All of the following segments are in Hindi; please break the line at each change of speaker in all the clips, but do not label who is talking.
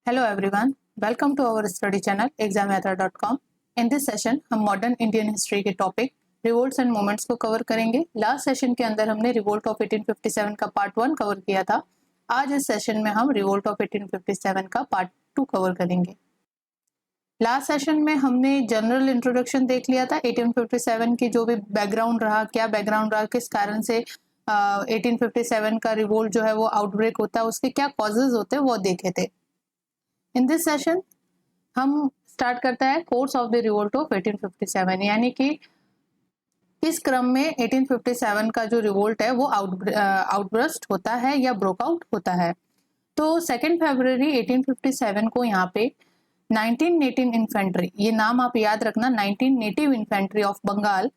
Hello everyone, welcome to our study channel examyatra.com. In this session हम मॉडर्न इंडियन हिस्ट्री के टॉपिक रिवोल्ट्स एंड मूवमेंट्स को कवर करेंगे। लास्ट सेशन के अंदर हमने रिवोल्ट ऑफ 1857 का पार्ट 1 कवर किया था। आज इस सेशन में हम रिवोल्ट ऑफ 1857 का पार्ट 2 कवर करेंगे। लास्ट सेशन में हमने जनरल इंट्रोडक्शन देख लिया था 1857 की, जो भी बैकग्राउंड रहा, क्या बैकग्राउंड रहा, किस कारण से 1857 का रिवोल्ट जो है वो आउटब्रेक होता है, उसके क्या कॉजेज होते हैं वो देखे थे। इन दिस सेशन हम स्टार्ट करता है course of the revolt of 1857, यानी कि किस क्रम में 1857 का जो रिवोल्ट है वो आउटब्रस्ट होता है या ब्रोकआउट होता है। तो 2 फरवरी 1857 को यहाँ पे 19 नेटिव इन्फेंट्री, ये नाम आप याद रखना, 19 native infantry of Bengal,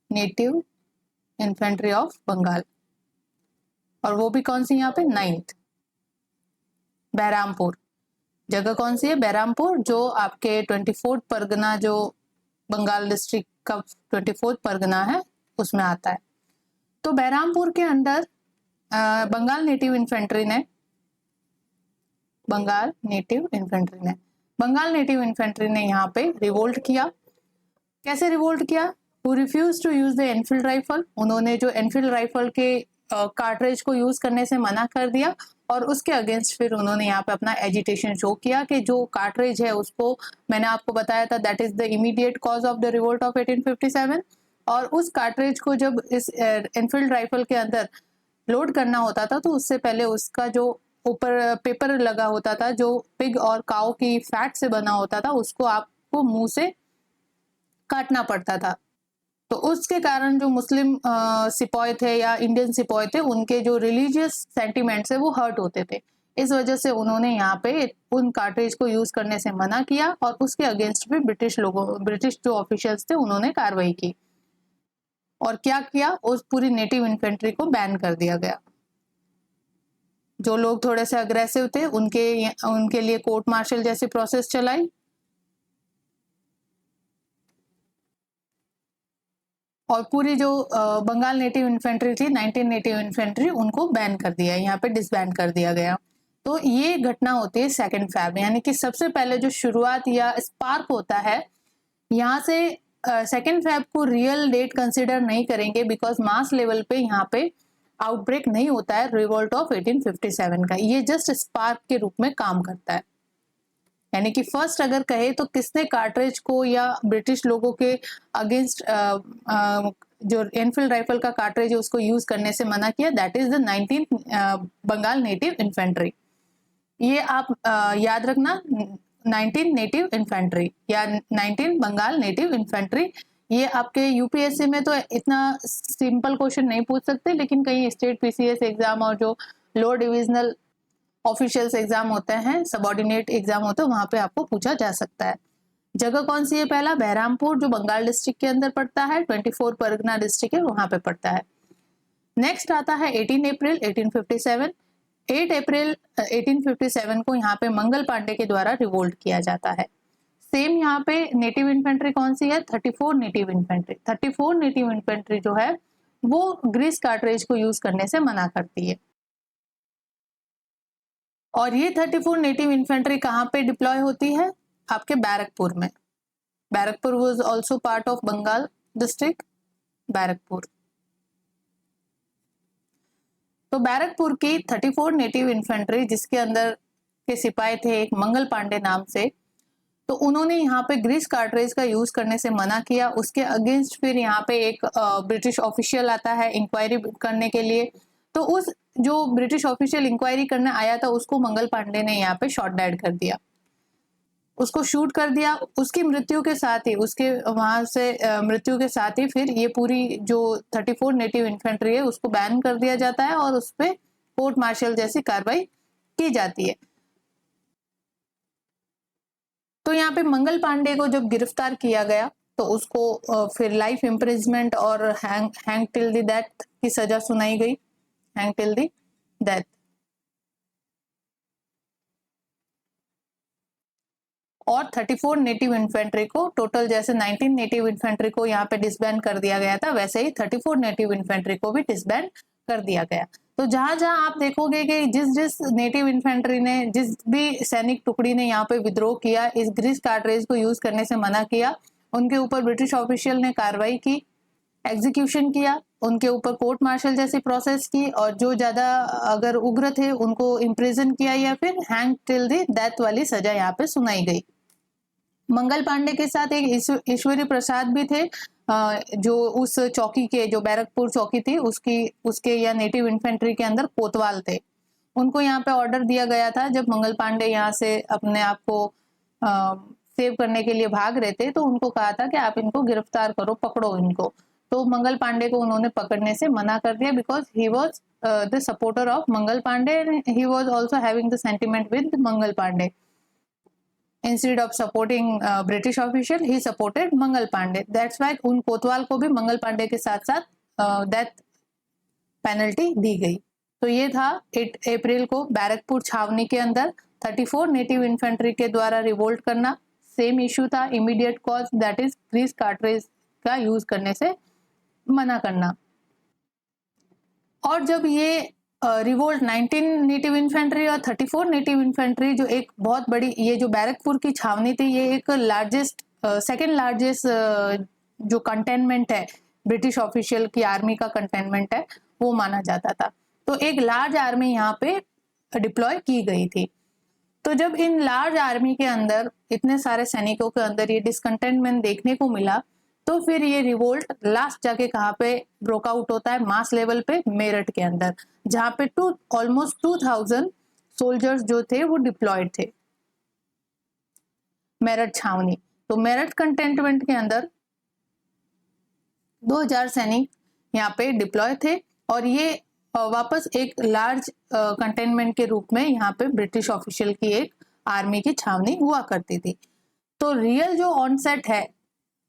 native infantry of Bengal, और वो भी कौन सी यहाँ पे 9th बहरामपुर। जगह कौन सी है? बहरामपुर, जो आपके 24th परगना, जो बंगाल डिस्ट्रिक्ट का 24th परगना है, उसमें आता है। तो बहरामपुर के अंदर बंगाल नेटिव इन्फेंट्री ने यहाँ पे रिवोल्ट किया। कैसे रिवोल्ट किया? Who refuse to use the Enfield rifle, उन्होंने जो एनफील्ड राइफल के कार्ट्रिज को यूज करने से मना कर दिया, और उसके अगेंस्ट फिर उन्होंने यहाँ पे अपना एजिटेशन शो किया कि जो कार्ट्रिज है उसको, मैंने आपको बताया था, that is the immediate cause of the revolt of 1857, और उस कार्ट्रिज को जब इस एनफील्ड राइफल के अंदर लोड करना होता था तो उससे पहले उसका जो ऊपर पेपर लगा होता था, जो पिग और काऊ की फैट से बना होता था, उसको आपको मुंह से काटना पड़ता था। तो उसके कारण जो मुस्लिम सिपाही थे या इंडियन सिपाही थे, उनके जो रिलीजियस सेंटिमेंट्स है वो हर्ट होते थे। इस वजह से उन्होंने यहाँ पे उन कार्ट्रिज को यूज करने से मना किया, और उसके अगेंस्ट भी ब्रिटिश जो ऑफिशियल्स थे उन्होंने कार्रवाई की। और क्या किया? उस पूरी नेटिव इन्फेंट्री को बैन कर दिया गया। जो लोग थोड़े से अग्रेसिव थे उनके लिए कोर्ट मार्शल जैसी प्रोसेस चलाई, और पूरी जो बंगाल नेटिव इन्फेंट्री थी, 19 नेटिव इन्फेंट्री, उनको बैन कर दिया, यहाँ पे डिसबैंड कर दिया गया। तो ये घटना होती है 2 फेब, यानी कि सबसे पहले जो शुरुआत या स्पार्क होता है, यहाँ से 2 फेब को रियल डेट कंसिडर नहीं करेंगे, बिकॉज मास लेवल पे यहाँ पे आउटब्रेक नहीं होता है रिवोल्ट ऑफ 1857 का। ये जस्ट स्पार्क के रूप में काम करता है। यानी कि फर्स्ट अगर कहे तो किसने कार्ट्रिज को या ब्रिटिश लोगों के अगेंस्ट जो एनफील्ड राइफल का कार्ट्रिज है उसको यूज करने से मना किया, that is the 19 Bengal native infantry. ये आप याद रखना, 19 नेटिव इन्फेंट्री या 19 बंगाल नेटिव इन्फेंट्री। ये आपके यूपीएससी में तो इतना सिंपल क्वेश्चन नहीं पूछ सकते, लेकिन कहीं स्टेट पीसीएस एग्जाम और जो लोअर डिविजनल ऑफिशियल्स एग्जाम होते हैं, सबऑर्डिनेट एग्जाम होते हैं, वहां पे आपको पूछा जा सकता है। जगह कौन सी है? पहला बहरामपुर, जो बंगाल डिस्ट्रिक्ट के अंदर पड़ता है, 24 परगना डिस्ट्रिक्ट है, वहां पे पड़ता है। नेक्स्ट आता है 18 अप्रैल 1857। 8 अप्रैल 1857 को यहाँ पे मंगल पांडे के द्वारा रिवोल्ट किया जाता है। सेम यहाँ पे नेटिव इन्फेंट्री कौन सी है? 34 नेटिव इन्फेंट्री। 34 नेटिव इन्फेंट्री जो है वो ग्रीस कार्ट्रिज को यूज करने से मना करती है। और ये 34 नेटिव इन्फेंट्री कहाँ पे डिप्लॉय होती है? आपके बैरकपुर में। Barrackpore was also part of Bengal district, Barrackpore. तो बैरकपुर की 34 नेटिव इन्फेंट्री, जिसके अंदर के सिपाही थे एक मंगल पांडे नाम से, तो उन्होंने यहाँ पे ग्रीस कार्ट्रिज का यूज करने से मना किया। उसके अगेंस्ट फिर यहाँ पे एक ब्रिटिश ऑफिशियल आता है इंक्वायरी करने के लिए। तो उस जो ब्रिटिश ऑफिशियल इंक्वायरी करने आया था उसको मंगल पांडे ने यहाँ पे शॉट डेड कर दिया, उसको शूट कर दिया। उसकी मृत्यु के साथ ही, उसके वहां से मृत्यु के साथ ही फिर ये पूरी जो 34 नेटिव इन्फेंट्री है उसको बैन कर दिया जाता है, और उस पर कोर्ट मार्शल जैसी कार्रवाई की जाती है। तो यहाँ पे मंगल पांडे को जब गिरफ्तार किया गया तो उसको फिर लाइफ इम्प्रिजमेंट और हैंग टिल द डेथ की सजा सुनाई गई, हैंग टिल द डेथ। और 34 नेटिव इन्फेंट्री को टोटल, जैसे 19 नेटिव इन्फेंट्री को यहाँ पे डिसबैंड कर दिया गया था, वैसे ही 34 नेटिव इन्फेंट्री को भी डिसबैंड कर दिया गया। तो जहां जहां आप देखोगे कि जिस जिस नेटिव इन्फेंट्री ने, जिस भी सैनिक टुकड़ी ने यहाँ पे विद्रोह किया, इस ग्रीस कार्ट्रेज को यूज करने से मना किया, उनके ऊपर ब्रिटिश ऑफिशियल ने कार्रवाई की, एग्जीक्यूशन किया, उनके ऊपर कोर्ट मार्शल जैसी प्रोसेस की, और जो ज्यादा अगर उग्र थे उनको इम्प्रिजन किया या फिर हैंग टिल दी डेथ वाली सजा यहाँ पे सुनाई गई। मंगल पांडे के साथ एक ईश्वरी प्रसाद भी थे, जो उस चौकी के, जो बैरकपुर चौकी थी उसके या नेटिव इन्फेंट्री के अंदर कोतवाल थे। उनको यहाँ पे ऑर्डर दिया गया था, जब मंगल पांडे यहाँ से अपने आप को सेव करने के लिए भाग रहे थे, तो उनको कहा था कि आप इनको गिरफ्तार करो, पकड़ो इनको। तो मंगल पांडे को उन्होंने पकड़ने से मना कर दिया, because he was the supporter of Mangal Pandey, he was also having the sentiment with Mangal Pandey. Instead of supporting British official, he supported Mangal Pandey. That's why उन कोतवाल को भी मंगल पांडे के साथ साथ डेथ पेनल्टी दी गई। तो ये था 8 अप्रैल को बैरकपुर छावनी के अंदर 34 नेटिव इन्फेंट्री के द्वारा रिवोल्ट करना। सेम इश्यू था, immediate cause, that is grease cartridge का यूज करने से मना करना। और जब ये रिवोल्ट 19 नेटिव इन्फेंट्री और 34 नेटिव इन्फेंट्री, जो एक बहुत बड़ी, ये जो बैरकपुर की छावनी थी, ये एक लार्जेस्ट, सेकेंड लार्जेस्ट जो कंटेनमेंट है ब्रिटिश ऑफिशियल की आर्मी का कंटेनमेंट है, वो माना जाता था। तो एक लार्ज आर्मी यहाँ पे डिप्लॉय की गई थी। तो जब इन लार्ज आर्मी के अंदर, इतने सारे सैनिकों के अंदर ये डिसकंटेनमेंट देखने को मिला, तो फिर ये रिवोल्ट लास्ट जाके कहाँ पे ब्रोक आउट होता है, मास लेवल पे, मेरठ के अंदर, जहां पे ऑलमोस्ट 2000 सोल्जर्स जो थे वो डिप्लॉयड थे, मेरठ छावनी। तो मेरठ कंटेनमेंट के अंदर 2000 सैनिक यहाँ पे डिप्लॉय थे, और ये वापस एक लार्ज कंटेनमेंट के रूप में यहाँ पे ब्रिटिश ऑफिशियल की एक आर्मी की छावनी हुआ करती थी। तो रियल जो ऑनसेट है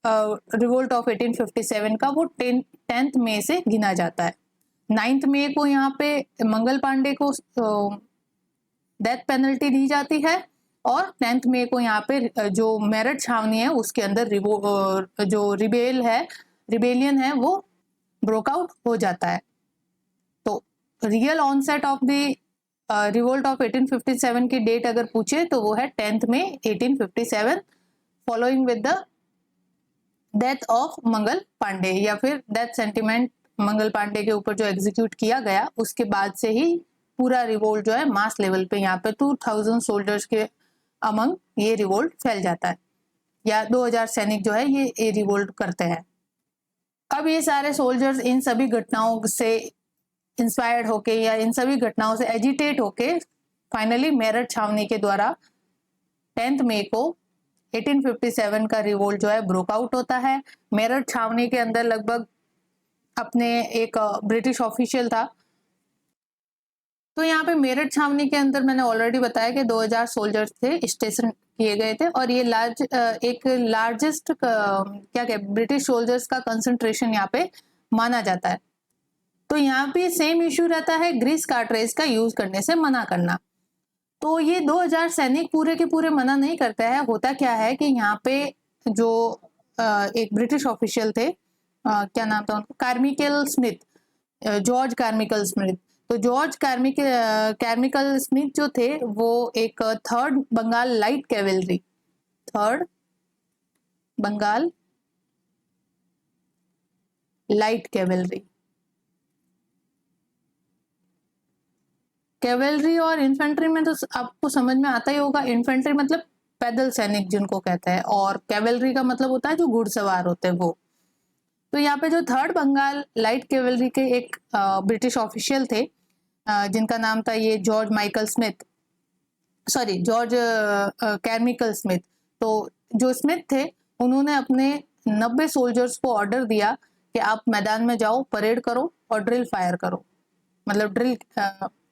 रिवोल्ट ऑफ 1857 का, वो 10th मई से गिना जाता है। 9th मई को यहाँ पे मंगल पांडे को डेथ पेनल्टी दी जाती है, और 10th मई को यहाँ पे जो मेरठ छावनी है उसके अंदर जो रिबेलियन है वो ब्रोक आउट हो जाता है। तो real onset of the revolt of 1857 की डेट अगर पूछे तो वो है 10th मई 1857, following with the death of Mangal Pandey, या फिर डेथ सेंटिमेंट मंगल पांडे के ऊपर जो एग्जीक्यूट किया गया, उसके बाद से ही पूरा रिवोल्ट जो है मास लेवल पे यहाँ पे 2000 सोल्जर्स के अमंग ये रिवोल्ट फैल जाता है, या 2000 सैनिक जो है ये रिवोल्ट करते हैं। अब ये सारे सोल्जर्स इन सभी घटनाओं से इंस्पायर्ड होके, या इन सभी घटनाओं से एजिटेट होके, फाइनली मेरठ छावनी के द्वारा 10th मई को 1857 का रिवोल्ट जो है ब्रोक आउट होता है। मेरठ छावनी के अंदर लगभग अपने एक ब्रिटिश ऑफिशियल था। तो यहाँ पे मेरठ छावनी के अंदर मैंने ऑलरेडी बताया कि 2000 सोल्जर्स थे, स्टेशन किए गए थे, और ये एक लार्जेस्ट ब्रिटिश सोल्जर्स का कंसंट्रेशन यहाँ पे माना जाता है। तो यहाँ पे सेम इश्यू रहता है, ग्रीस कार्ट्रेज का यूज करने से मना करना। तो ये 2000 सैनिक पूरे के पूरे मना नहीं करते हैं। होता क्या है कि यहाँ पे जो एक ब्रिटिश ऑफिशियल थे, क्या नाम था उनका, Carmichael Smith, George Carmichael Smith. तो जॉर्ज कार्मिकल स्मिथ जो थे वो एक 3rd Bengal light cavalry, 3rd Bengal light cavalry, cavalry और इन्फेंट्री में तो आपको समझ में आता ही होगा। इन्फेंट्री मतलब पैदल सैनिक जिनको कहते हैं, और कैवेलरी का मतलब होता है जो घुड़सवार होते हैं वो। तो यहाँ पे जो 3rd बंगाल लाइट कैवेलरी के एक ब्रिटिश ऑफिशियल थे, जिनका नाम था ये जॉर्ज कार्मिकल स्मिथ। तो जो स्मिथ थे उन्होंने अपने 90 सोल्जर्स को ऑर्डर दिया कि आप मैदान में जाओ, परेड करो और ड्रिल फायर करो, मतलब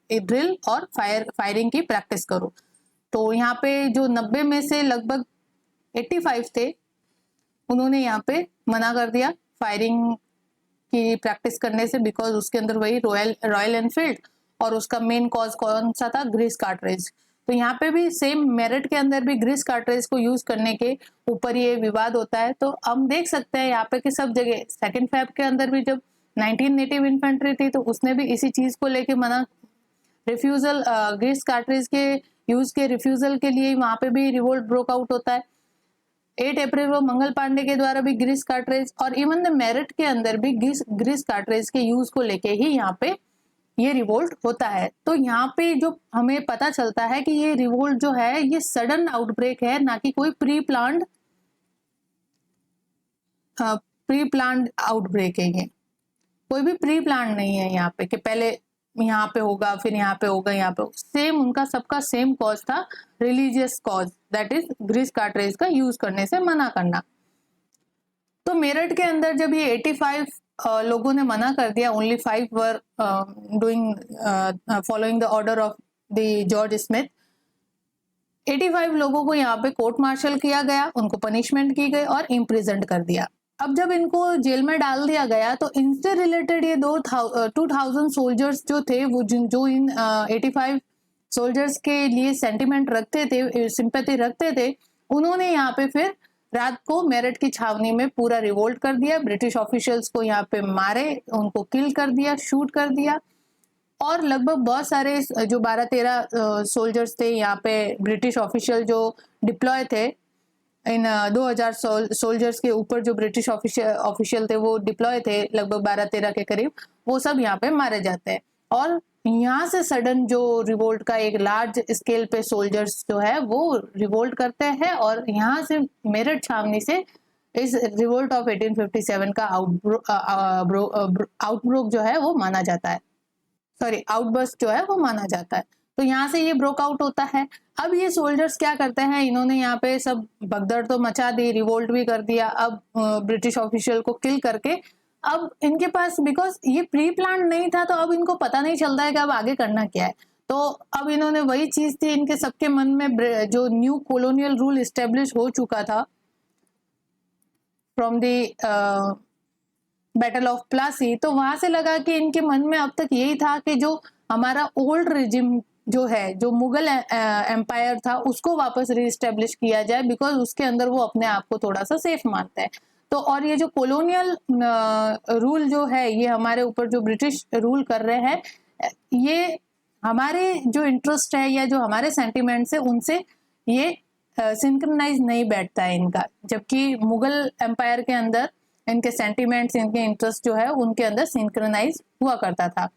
ड्रिल और फायरिंग की प्रैक्टिस करो। तो यहाँ पे जो 90 में से लगभग 85 थे, उन्होंने यहाँ पे मना कर दिया फायरिंग की प्रैक्टिस करने से, बिकॉज उसके अंदर वही रॉयल एनफील्ड, और उसका मेन कॉज कौन सा था, ग्रीस कार्ट्रेज। तो यहाँ पे भी सेम मेरठ के अंदर भी ग्रीस कार्ट्रेज को यूज करने के ऊपर ये विवाद होता है। तो हम देख सकते हैं यहाँ पे कि सब जगह 2 फेब के अंदर भी जब 19 नेटिव इन्फेंट्री थी, तो उसने भी इसी चीज को लेके मना, रिफ्यूजल, ग्रीस कार्ट्रिज के यूज के रिफ्यूजल के लिए वहां पे भी रिवोल्ट ब्रोक आउट होता है। 8 अप्रैल को मंगल पांडे के द्वारा भी ग्रीस कार्ट्रिज और इवन द मेरठ के अंदर भी ग्रीस कार्ट्रिज के यूज को लेके ही यहाँ पे ये रिवोल्ट होता है। तो यहाँ पे जो हमें पता चलता है कि ये रिवोल्ट जो है ये सडन आउटब्रेक है, ना कि कोई प्री प्लान्ड आउटब्रेक है। ये कोई भी प्री प्लान नहीं है यहाँ पे कि पहले यहाँ पे होगा फिर यहाँ पे होगा, यहाँ पे सेम उनका सबका सेम कॉज था, religious cause, that is grease cartridge का यूज करने से मना करना। तो मेरठ के अंदर जब ये 85 लोगों ने मना कर दिया, only 5 were doing following the order of the George Smith. 85 लोगों को यहाँ पे कोर्ट मार्शल किया गया, उनको पनिशमेंट की गई और इम्प्रिजन्ड कर दिया। अब जब इनको जेल में डाल दिया गया तो इनसे रिलेटेड ये 2000 सोल्जर्स जो थे, वो जो इन 85 सोल्जर्स के लिए सेंटिमेंट रखते थे, सिंपैथी रखते थे, उन्होंने यहाँ पे फिर रात को मेरठ की छावनी में पूरा रिवोल्ट कर दिया। ब्रिटिश ऑफिशियल्स को यहाँ पे मारे, उनको किल कर दिया, शूट कर दिया। और लगभग बहुत सारे जो 12-13 सोल्जर्स थे यहाँ पे, ब्रिटिश ऑफिशियल जो डिप्लॉय थे, इन 2000 सोल्जर्स के ऊपर जो ब्रिटिश ऑफिशियल थे वो डिप्लॉय थे, लगभग 12-13 के करीब, वो सब यहाँ पे मारे जाते हैं। और यहाँ से सडन जो रिवोल्ट का एक लार्ज स्केल पे सोल्जर्स जो है वो रिवोल्ट करते हैं, और यहाँ से मेरठ छावनी से इस रिवोल्ट ऑफ 1857 का आउटब्रोक जो है वो माना जाता है, सॉरी आउटबर्स्ट जो है वो माना जाता है। तो यहाँ से ये ब्रोक आउट होता है। अब ये सोल्जर्स क्या करते हैं, इन्होंने यहाँ पे सब भगदड़ तो मचा दी, रिवोल्ट भी कर दिया। अब ब्रिटिश ऑफिशियल को किल करके, अब इनके पास, बिकॉज ये प्री प्लान नहीं था, तो अब इनको पता नहीं चलता है कि अब आगे करना क्या है। तो अब इन्होंने वही चीज थी इनके सबके मन में, जो न्यू कॉलोनियल रूल इस्टेब्लिश हो चुका था from the battle of Plassey, तो वहां से लगा कि इनके मन में अब तक यही था कि जो हमारा ओल्ड रिजिम जो है, जो मुगल एम्पायर था, उसको वापस रीस्टेब्लिश किया जाए, बिकॉज उसके अंदर वो अपने आप को थोड़ा सा सेफ मानता है। तो और ये जो कॉलोनियल रूल जो है, ये हमारे ऊपर जो ब्रिटिश रूल कर रहे हैं, ये हमारे जो इंटरेस्ट है या जो हमारे सेंटिमेंट्स है उनसे ये सिंक्रोनाइज नहीं बैठता है इनका, जबकि मुगल एम्पायर के अंदर इनके सेंटिमेंट्स, इनके इंटरेस्ट जो है उनके अंदर सिंक्रोनाइज हुआ करता था।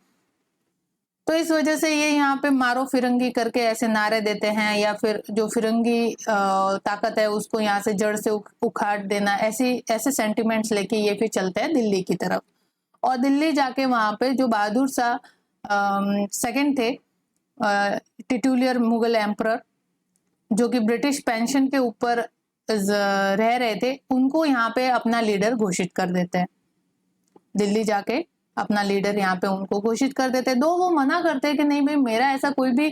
तो इस वजह से ये यहाँ पे मारो फिरंगी करके ऐसे नारे देते हैं, या फिर जो फिरंगी ताकत है उसको यहाँ से जड़ से उखाड़ देना, ऐसे सेंटिमेंट्स लेके ये फिर चलते हैं दिल्ली की तरफ। और दिल्ली जाके वहां पे जो बहादुर शाह सेकंड थे, टिटुलियर मुगल एम्परर, जो कि ब्रिटिश पेंशन के ऊपर रह रहे थे, उनको यहाँ पे अपना लीडर घोषित कर देते हैं। दिल्ली जाके अपना लीडर यहाँ पे उनको घोषित कर देते हैं। दो वो मना करते हैं कि नहीं भाई, मेरा ऐसा कोई भी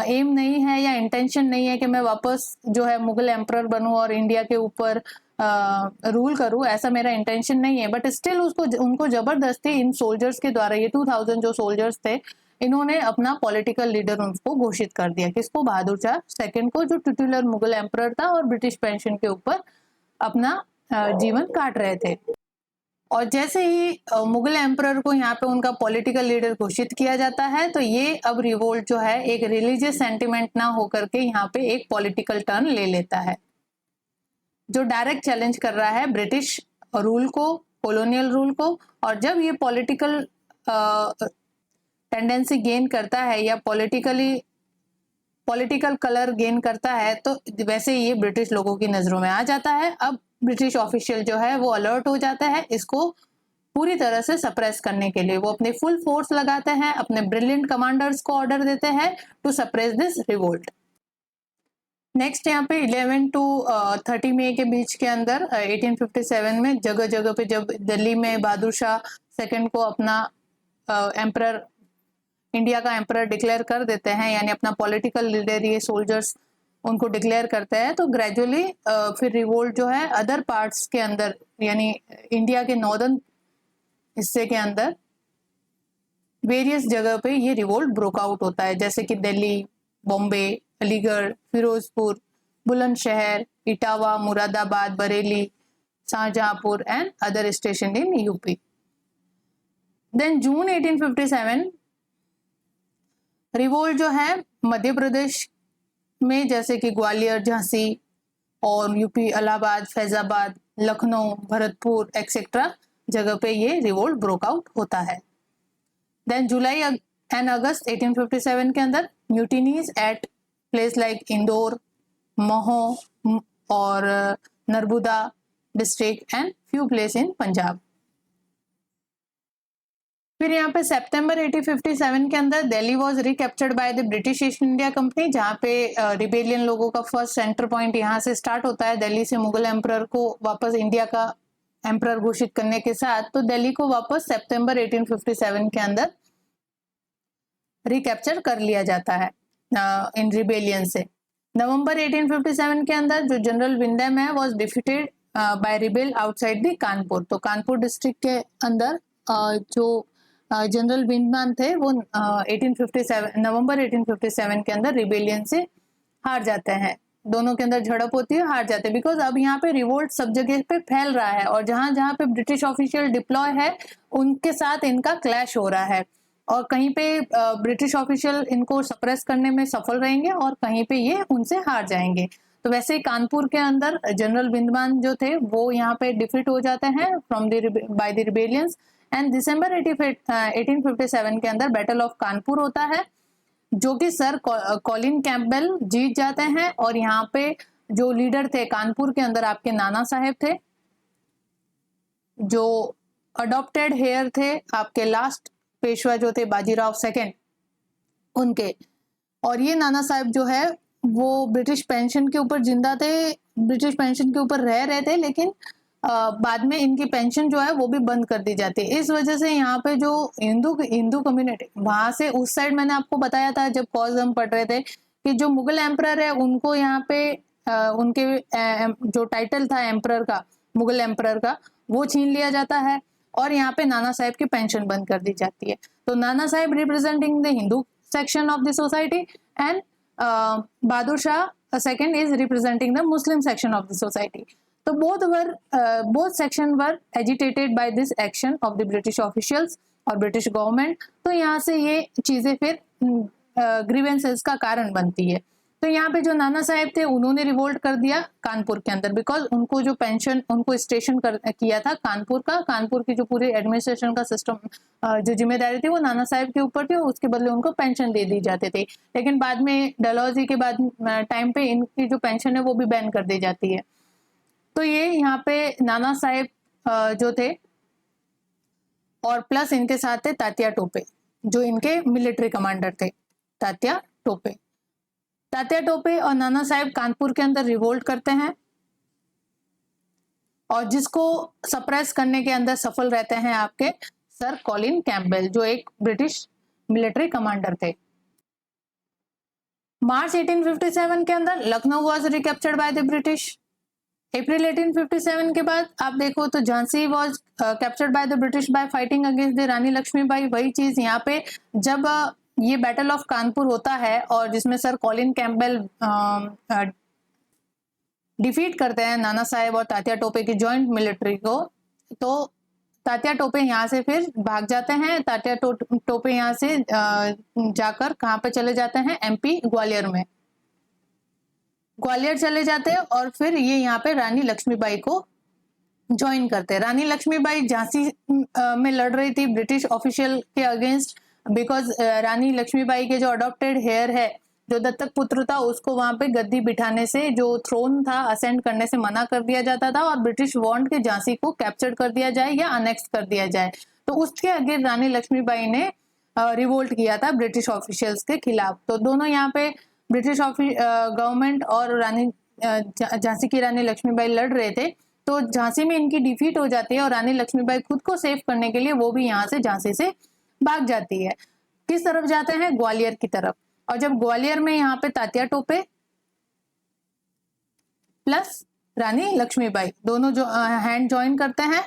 एम नहीं है या इंटेंशन नहीं है कि मैं वापस जो है मुगल एम्परर बनूं और इंडिया के ऊपर रूल करूं, ऐसा मेरा इंटेंशन नहीं है। बट स्टिल उनको जबरदस्ती इन सोल्जर्स के द्वारा, ये 2000 जो सोल्जर्स थे, इन्होंने अपना पॉलिटिकल लीडर उनको घोषित कर दिया। किसको? बहादुर शाह सेकंड को, जो टिटुलर मुगल एम्परर था और ब्रिटिश पेंशन के ऊपर अपना जीवन काट रहे थे। और जैसे ही मुगल एम्परर को यहाँ पे उनका पॉलिटिकल लीडर घोषित किया जाता है, तो ये अब रिवोल्ट जो है एक रिलीजियस सेंटिमेंट ना होकर के यहाँ पे एक पॉलिटिकल टर्न ले लेता है, जो डायरेक्ट चैलेंज कर रहा है ब्रिटिश रूल को, कॉलोनियल रूल को। और जब ये पॉलिटिकल टेंडेंसी गेन करता है या पॉलिटिकल कलर गेन करता है, तो वैसे ये ब्रिटिश लोगों की नजरों में आ जाता है। अब ब्रिटिश ऑफिशियल जो है वो अलर्ट हो जाता है इसको पूरी तरह से सप्रेस करने के लिए। वो अपने फुल फोर्स लगाते हैं, अपने ब्रिलियंट कमांडर्स को ऑर्डर देते हैं to suppress this revolt. Next यहाँ पे 11 to 30 मई के बीच के अंदर 1857 में जगह जगह पे जब दिल्ली में बहादुर शाह सेकंड को अपना एम्परर, इंडिया का एम्परर डिक्लेयर कर देते हैं, यानी अपना पॉलिटिकल लीडर ये सोल्जर्स उनको डिक्लेयर करते हैं, तो ग्रेजुअली फिर रिवोल्ट जो है अदर पार्ट्स के अंदर, यानी इंडिया के नॉर्दर्न हिस्से के अंदर वेरियस जगह पे ये रिवोल्ट ब्रोक आउट होता है, जैसे कि Delhi, Bombay, Aligarh, Firozpur, Bulandshahr, Etawah, Moradabad, Bareilly, Shahjahanpur and other station in UP. Then June 1857 revolt जो है मध्य प्रदेश में, जैसे कि ग्वालियर, झांसी और यूपी इलाहाबाद, फैजाबाद, लखनऊ, भरतपुर एक्सेट्रा जगह पे ये रिवोल्ट ब्रोक आउट होता है। देन जुलाई एंड अगस्त 1857 के अंदर mutinies at place like Indore, Mhow और Narmada district and few place in Punjab. फिर यहाँ पे सितंबर 1857 के अंदर Delhi was recaptured by the British East India Company, जहाँ पे रिबेलियन लोगों का फर्स्ट सेंटर पॉइंट यहाँ से स्टार्ट होता है। दिल्ली से मुगल एम्परर को वापस इंडिया का एम्परर घोषित करने के साथ तो दिल्ली को वापस सितंबर 1857 के अंदर रिकैप्चर कर लिया जाता है इन रिबेलियन से। नवंबर 1857 के अंदर जो जनरल विंडम है was defeated by rebel outside the Kanpur. तो कानपुर डिस्ट्रिक्ट के अंदर जो जनरल विंडमैन थे वो 1857 नवंबर 1857 के अंदर रिबेलियन से हार जाते हैं। दोनों के अंदर झड़प होती है, हार जाते हैं बिकॉज अब यहाँ पे रिवोल्ट सब जगह पे फैल रहा है और जहां जहां पे ब्रिटिश ऑफिशियल डिप्लॉय है उनके साथ इनका क्लैश हो रहा है और कहीं पे ब्रिटिश ऑफिशियल इनको सप्रेस करने में सफल रहेंगे और कहीं पे ये उनसे हार जाएंगे। तो वैसे ही कानपुर के अंदर जनरल विंडमैन जो थे वो यहाँ पे डिफीट हो जाते हैं from by the rebellions and दिसंबर 1857 के अंदर बैटल ऑफ कानपुर होता है जो कि सर कॉलिन कैंपबेल जीत जाते हैं। और यहाँ पे जो लीडर थे कानपुर के अंदर आपके नाना साहेब थे जो अडॉप्टेड हेयर थे आपके लास्ट पेशवा जो थे बाजीराव सेकंड उनके। और ये नाना साहब जो है वो ब्रिटिश पेंशन के ऊपर जिंदा थे, ब्रिटिश पेंशन के ऊपर रह रहे थे, लेकिन बाद में इनकी पेंशन जो है वो भी बंद कर दी जाती है। इस वजह से यहाँ पे जो हिंदू कम्युनिटी वहां से उस साइड मैंने आपको बताया था जब कॉज हम पढ़ रहे थे कि जो मुगल एम्परर है उनको यहाँ पे उनके जो टाइटल था एम्परर का, मुगल एम्परर का, वो छीन लिया जाता है और यहाँ पे नाना साहेब की पेंशन बंद कर दी जाती है। तो Nana Saheb representing the Hindu section of the society and Bahadur Shah second is representing the Muslim section of the society. तो both section were agitated by this action of the British officials और ब्रिटिश गवर्नमेंट। तो यहाँ से ये चीजें फिर ग्रीवेंसेस का कारण बनती है। तो यहाँ पे जो नाना साहेब थे उन्होंने रिवोल्ट कर दिया कानपुर के अंदर बिकॉज उनको जो पेंशन उनको स्टेशन किया था कानपुर का, कानपुर की जो पूरी एडमिनिस्ट्रेशन का सिस्टम जो जिम्मेदारी थी वो नाना साहेब के ऊपर थी, उसके बदले उनको पेंशन दे दी जाती थी। लेकिन बाद में डलहौजी के बाद टाइम पे इनकी जो पेंशन है वो भी बैन कर दी जाती है। तो ये यहाँ पे नाना साहेब जो थे और प्लस इनके साथ थे तात्या टोपे जो इनके मिलिट्री कमांडर थे। तात्या टोपे और नाना साहेब कानपुर के अंदर रिवोल्ट करते हैं और जिसको सप्रेस करने के अंदर सफल रहते हैं आपके सर कॉलिन कैंपबेल जो एक ब्रिटिश मिलिट्री कमांडर थे। मार्च 1857 के अंदर Lucknow was recaptured by the British. अप्रैल 1857 के बाद आप देखो तो Jhansi was captured by the British by fighting against the Rani Lakshmibai. वही चीज यहाँ पे जब ये बैटल ऑफ कानपुर होता है और जिसमें सर कॉलिन कैंपबेल डिफीट करते हैं नाना साहेब और तात्या टोपे की जॉइंट मिलिट्री को, तो तात्या टोपे यहाँ से फिर भाग जाते हैं। तात्या टोपे यहाँ से जाकर कहाँ पे चले जाते हैं, एमपी ग्वालियर में, ग्वालियर चले जाते हैं और फिर ये यहाँ पे रानी लक्ष्मीबाई को ज्वाइन करते हैं। रानी लक्ष्मीबाई झांसी में लड़ रही थी ब्रिटिश ऑफिशियल के अगेंस्ट बिकॉज रानी लक्ष्मीबाई के जो अडॉप्टेड हेयर है, जो दत्तक पुत्र था, उसको वहां पे गद्दी बिठाने से, जो थ्रोन था असेंड करने से मना कर दिया जाता था और ब्रिटिश वांट के झांसी को कैप्चर कर दिया जाए या अनेक्स कर दिया जाए। तो उसके अगेंस्ट रानी लक्ष्मीबाई ने रिवोल्ट किया था ब्रिटिश ऑफिशियल्स के खिलाफ। तो दोनों यहाँ पे ब्रिटिश गवर्नमेंट और रानी झांसी की रानी लक्ष्मीबाई लड़ रहे थे। तो झांसी में इनकी डिफीट हो जाती है और रानी लक्ष्मीबाई खुद को सेव करने के लिए वो भी यहाँ से झांसी से भाग जाती है। किस तरफ जाते हैं, ग्वालियर की तरफ। और जब ग्वालियर में यहाँ पे तात्या टोपे प्लस रानी लक्ष्मीबाई दोनों जो हैंड ज्वाइन करते हैं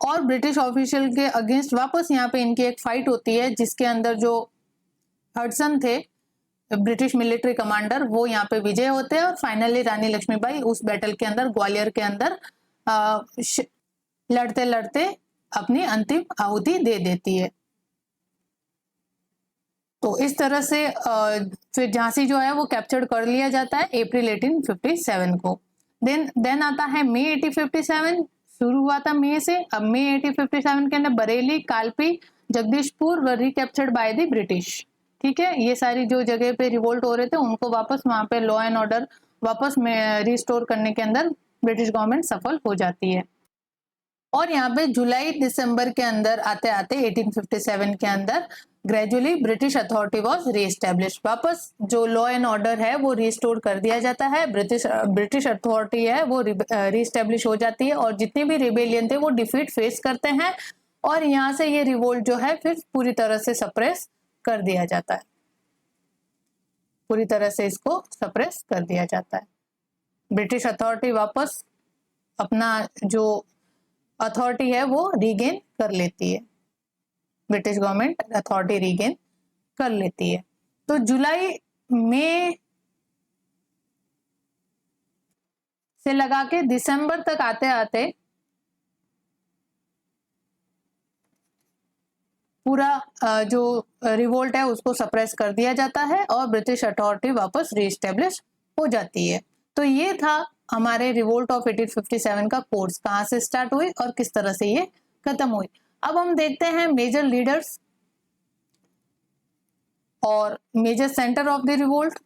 और ब्रिटिश ऑफिशियल के अगेंस्ट वापस यहाँ पे इनकी एक फाइट होती है जिसके अंदर जो हडसन थे ब्रिटिश मिलिट्री कमांडर, वो यहाँ पे विजय होते हैं और फाइनली रानी लक्ष्मीबाई उस बैटल के अंदर ग्वालियर के अंदर लड़ते लड़ते अपनी अंतिम आहुति दे देती है। तो इस तरह से फिर झांसी जो है वो कैप्चर कर लिया जाता है अप्रैल 1857 को। देन आता है मई 1857, शुरू हुआ था मई से। अब मई 1857 के अंदर बरेली, कालपी, जगदीशपुर व रिकैप्चर्ड बाय द ब्रिटिश। ठीक है, ये सारी जो जगह पे रिवोल्ट हो रहे थे उनको वापस वहां पे लॉ एंड ऑर्डर वापस में रिस्टोर करने के अंदर ब्रिटिश गवर्नमेंट सफल हो जाती है। और यहाँ पे जुलाई दिसंबर के अंदर आते आते 1857 के अंदर gradually British authority was re-establish. वापस जो लॉ एंड ऑर्डर है वो रिस्टोर कर दिया जाता है, ब्रिटिश अथॉरिटी है वो रीएस्टैब्लिश हो जाती है, और जितने भी रिबेलियन थे वो डिफीट फेस करते हैं, और यहाँ से ये रिवोल्ट जो है फिर पूरी तरह से सप्रेस कर दिया जाता है। पूरी तरह से इसको सप्रेस कर दिया जाता है। ब्रिटिश अथॉरिटी वापस अपना जो अथॉरिटी है वो रीगेन कर लेती है, ब्रिटिश गवर्नमेंट अथॉरिटी रीगेन कर लेती है। तो जुलाई में से लगा के दिसंबर तक आते आते पूरा जो रिवोल्ट है उसको सप्रेस कर दिया जाता है और ब्रिटिश अथॉरिटी वापस रीएस्टेब्लिश हो जाती है। तो ये था हमारे रिवोल्ट ऑफ 1857 का कोर्स, कहाँ से स्टार्ट हुई और किस तरह से ये खत्म हुई। अब हम देखते हैं मेजर लीडर्स और major center of the revolt,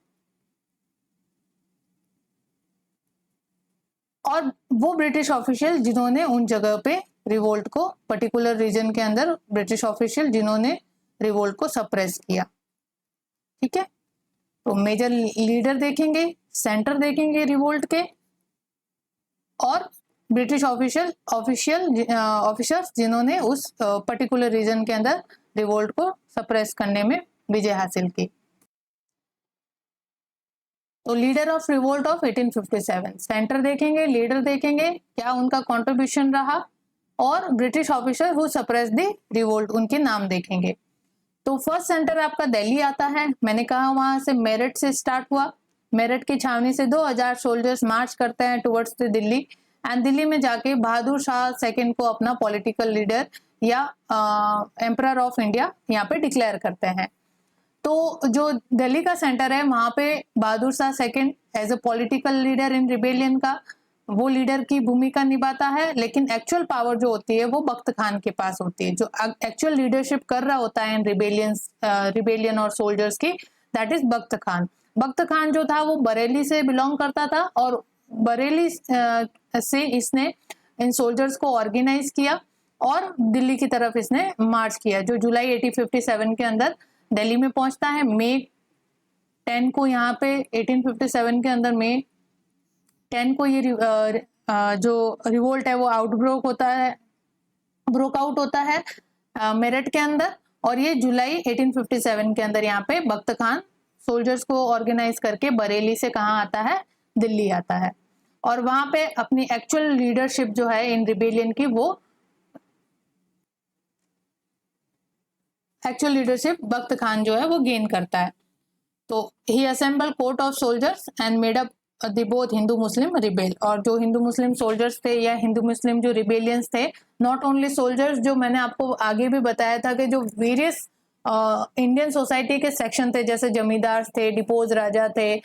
और वो ब्रिटिश ऑफिशियल जिन्होंने उन जगह पे रिवोल्ट को, पर्टिकुलर रीजन के अंदर ब्रिटिश ऑफिशियल जिन्होंने रिवोल्ट को सप्रेस किया। ठीक है, तो मेजर लीडर देखेंगे, सेंटर देखेंगे रिवोल्ट के, और ब्रिटिश ऑफिसर्स जिन्होंने उस पर्टिकुलर रीजन के अंदर रिवोल्ट को सप्रेस करने में विजय हासिल की। तो leader of revolt of 1857, centre देखेंगे, लीडर देखेंगे, क्या उनका कंट्रीब्यूशन रहा, और British officer who suppress the revolt, उनके नाम देखेंगे। तो फर्स्ट सेंटर आपका दिल्ली आता है। मैंने कहा वहां से मेरठ से स्टार्ट हुआ। मेरठ की छावनी से 2000 सोल्जर्स मार्च करते हैं towards the Delhi, and Delhi में जाके बहादुर शाह सेकंड को अपना पॉलिटिकल लीडर या एम्परर ऑफ इंडिया यहाँ पे डिक्लेयर करते हैं। तो जो दिल्ली का सेंटर है वहां पे Bahadur Shah second as a political leader in rebellion का वो लीडर की भूमिका निभाता है, लेकिन एक्चुअल पावर जो होती है वो बख्त खान के पास होती है। जो एक्चुअल लीडरशिप कर रहा होता है इन रिबेलियन और सोल्जर्स की, दैट इज बख्त खान। बख्त खान जो था वो बरेली से बिलोंग करता था, और बरेली से इसने इन सोल्जर्स को ऑर्गेनाइज किया और दिल्ली की तरफ इसने मार्च किया, जो जुलाई 1857 के अंदर दिल्ली में पहुंचता है। मई 10 को यहाँ पे 1857 के अंदर मई 10 को ये जो रिवोल्ट है वो ब्रोक आउट होता है मेरठ के अंदर, और ये जुलाई 1857 के अंदर यहाँ पे बख्त खान सोल्जर्स को ऑर्गेनाइज करके बरेली से कहाँ आता है, दिल्ली आता है, और वहां पे अपनी एक्चुअल लीडरशिप जो है इन रिबेलियन की वो एक्चुअल लीडरशिप बख्त खान जो है वो गेन करता है। तो he assemble court of soldiers and made up the both Hindu Muslim rebel, और जो हिंदू मुस्लिम सोल्जर्स थे या हिंदू मुस्लिम जो रिबेलियंस थे, नॉट ओनली सोल्जर्स, जो मैंने आपको आगे भी बताया था कि जो वेरियस इंडियन सोसाइटी के सेक्शन थे, जैसे जमींदार थे, डिपोज राजा थे,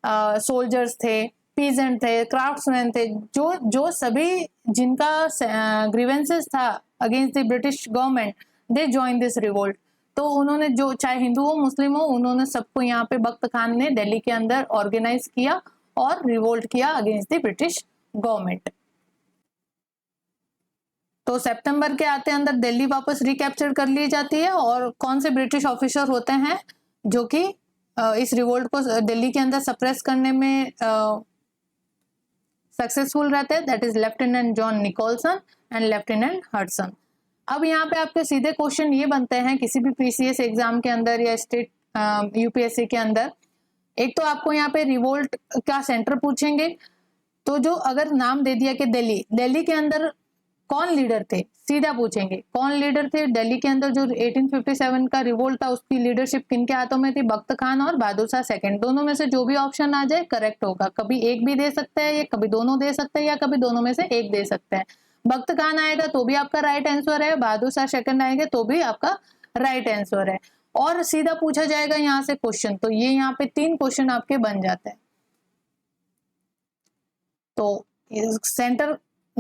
सोल्जर्स थे, पीजेंट थे, क्राफ्ट्समैन थे, जो सभी जिनका ग्रीवेंसेस था against the British government, they join this revolt. तो उन्होंने, जो चाहे हिंदू हो मुस्लिम हो, उन्होंने सबको यहाँ पे बख्त खान ने दिल्ली के अंदर ऑर्गेनाइज किया और रिवोल्ट किया अगेंस्ट द ब्रिटिश गवर्नमेंट। तो सितंबर के आते अंदर दिल्ली वापस रिकैप्चर कर ली जाती है, और कौन से ब्रिटिश ऑफिसर होते हैं जो कि इस रिवोल्ट को दिल्ली के अंदर सप्रेस करने में सक्सेसफुल रहते हैं, that is lieutenant John Nicholson and lieutenant Hudson. अब यहाँ पे आपके सीधे क्वेश्चन ये बनते हैं किसी भी पीसीएस एग्जाम के अंदर या स्टेट यूपीएससी के अंदर, एक तो आपको यहाँ पे रिवोल्ट का सेंटर पूछेंगे, तो जो अगर नाम दे दिया कि दिल्ली के अंदर कौन लीडर थे, सीधा पूछेंगे कौन लीडर थे दिल्ली के अंदर जो 1857 का रिवोल्ट था, उसकी लीडरशिप किनके हाथों में थी, बख्त खान और बहादुर शाह सेकंड। दोनों में से जो भी ऑप्शन आ जाए करेक्ट होगा। कभी एक भी दे सकते हैं, या कभी दोनों दे सकते हैं, या कभी दोनों में से एक दे सकते हैं। बख्त खान आएगा तो भी आपका राइट आंसर है, बहादुर शाह सेकंड आएंगे तो भी आपका राइट आंसर है। और सीधा पूछा जाएगा यहाँ से क्वेश्चन, तो ये यहाँ पे 3 क्वेश्चन आपके बन जाते हैं। तो सेंटर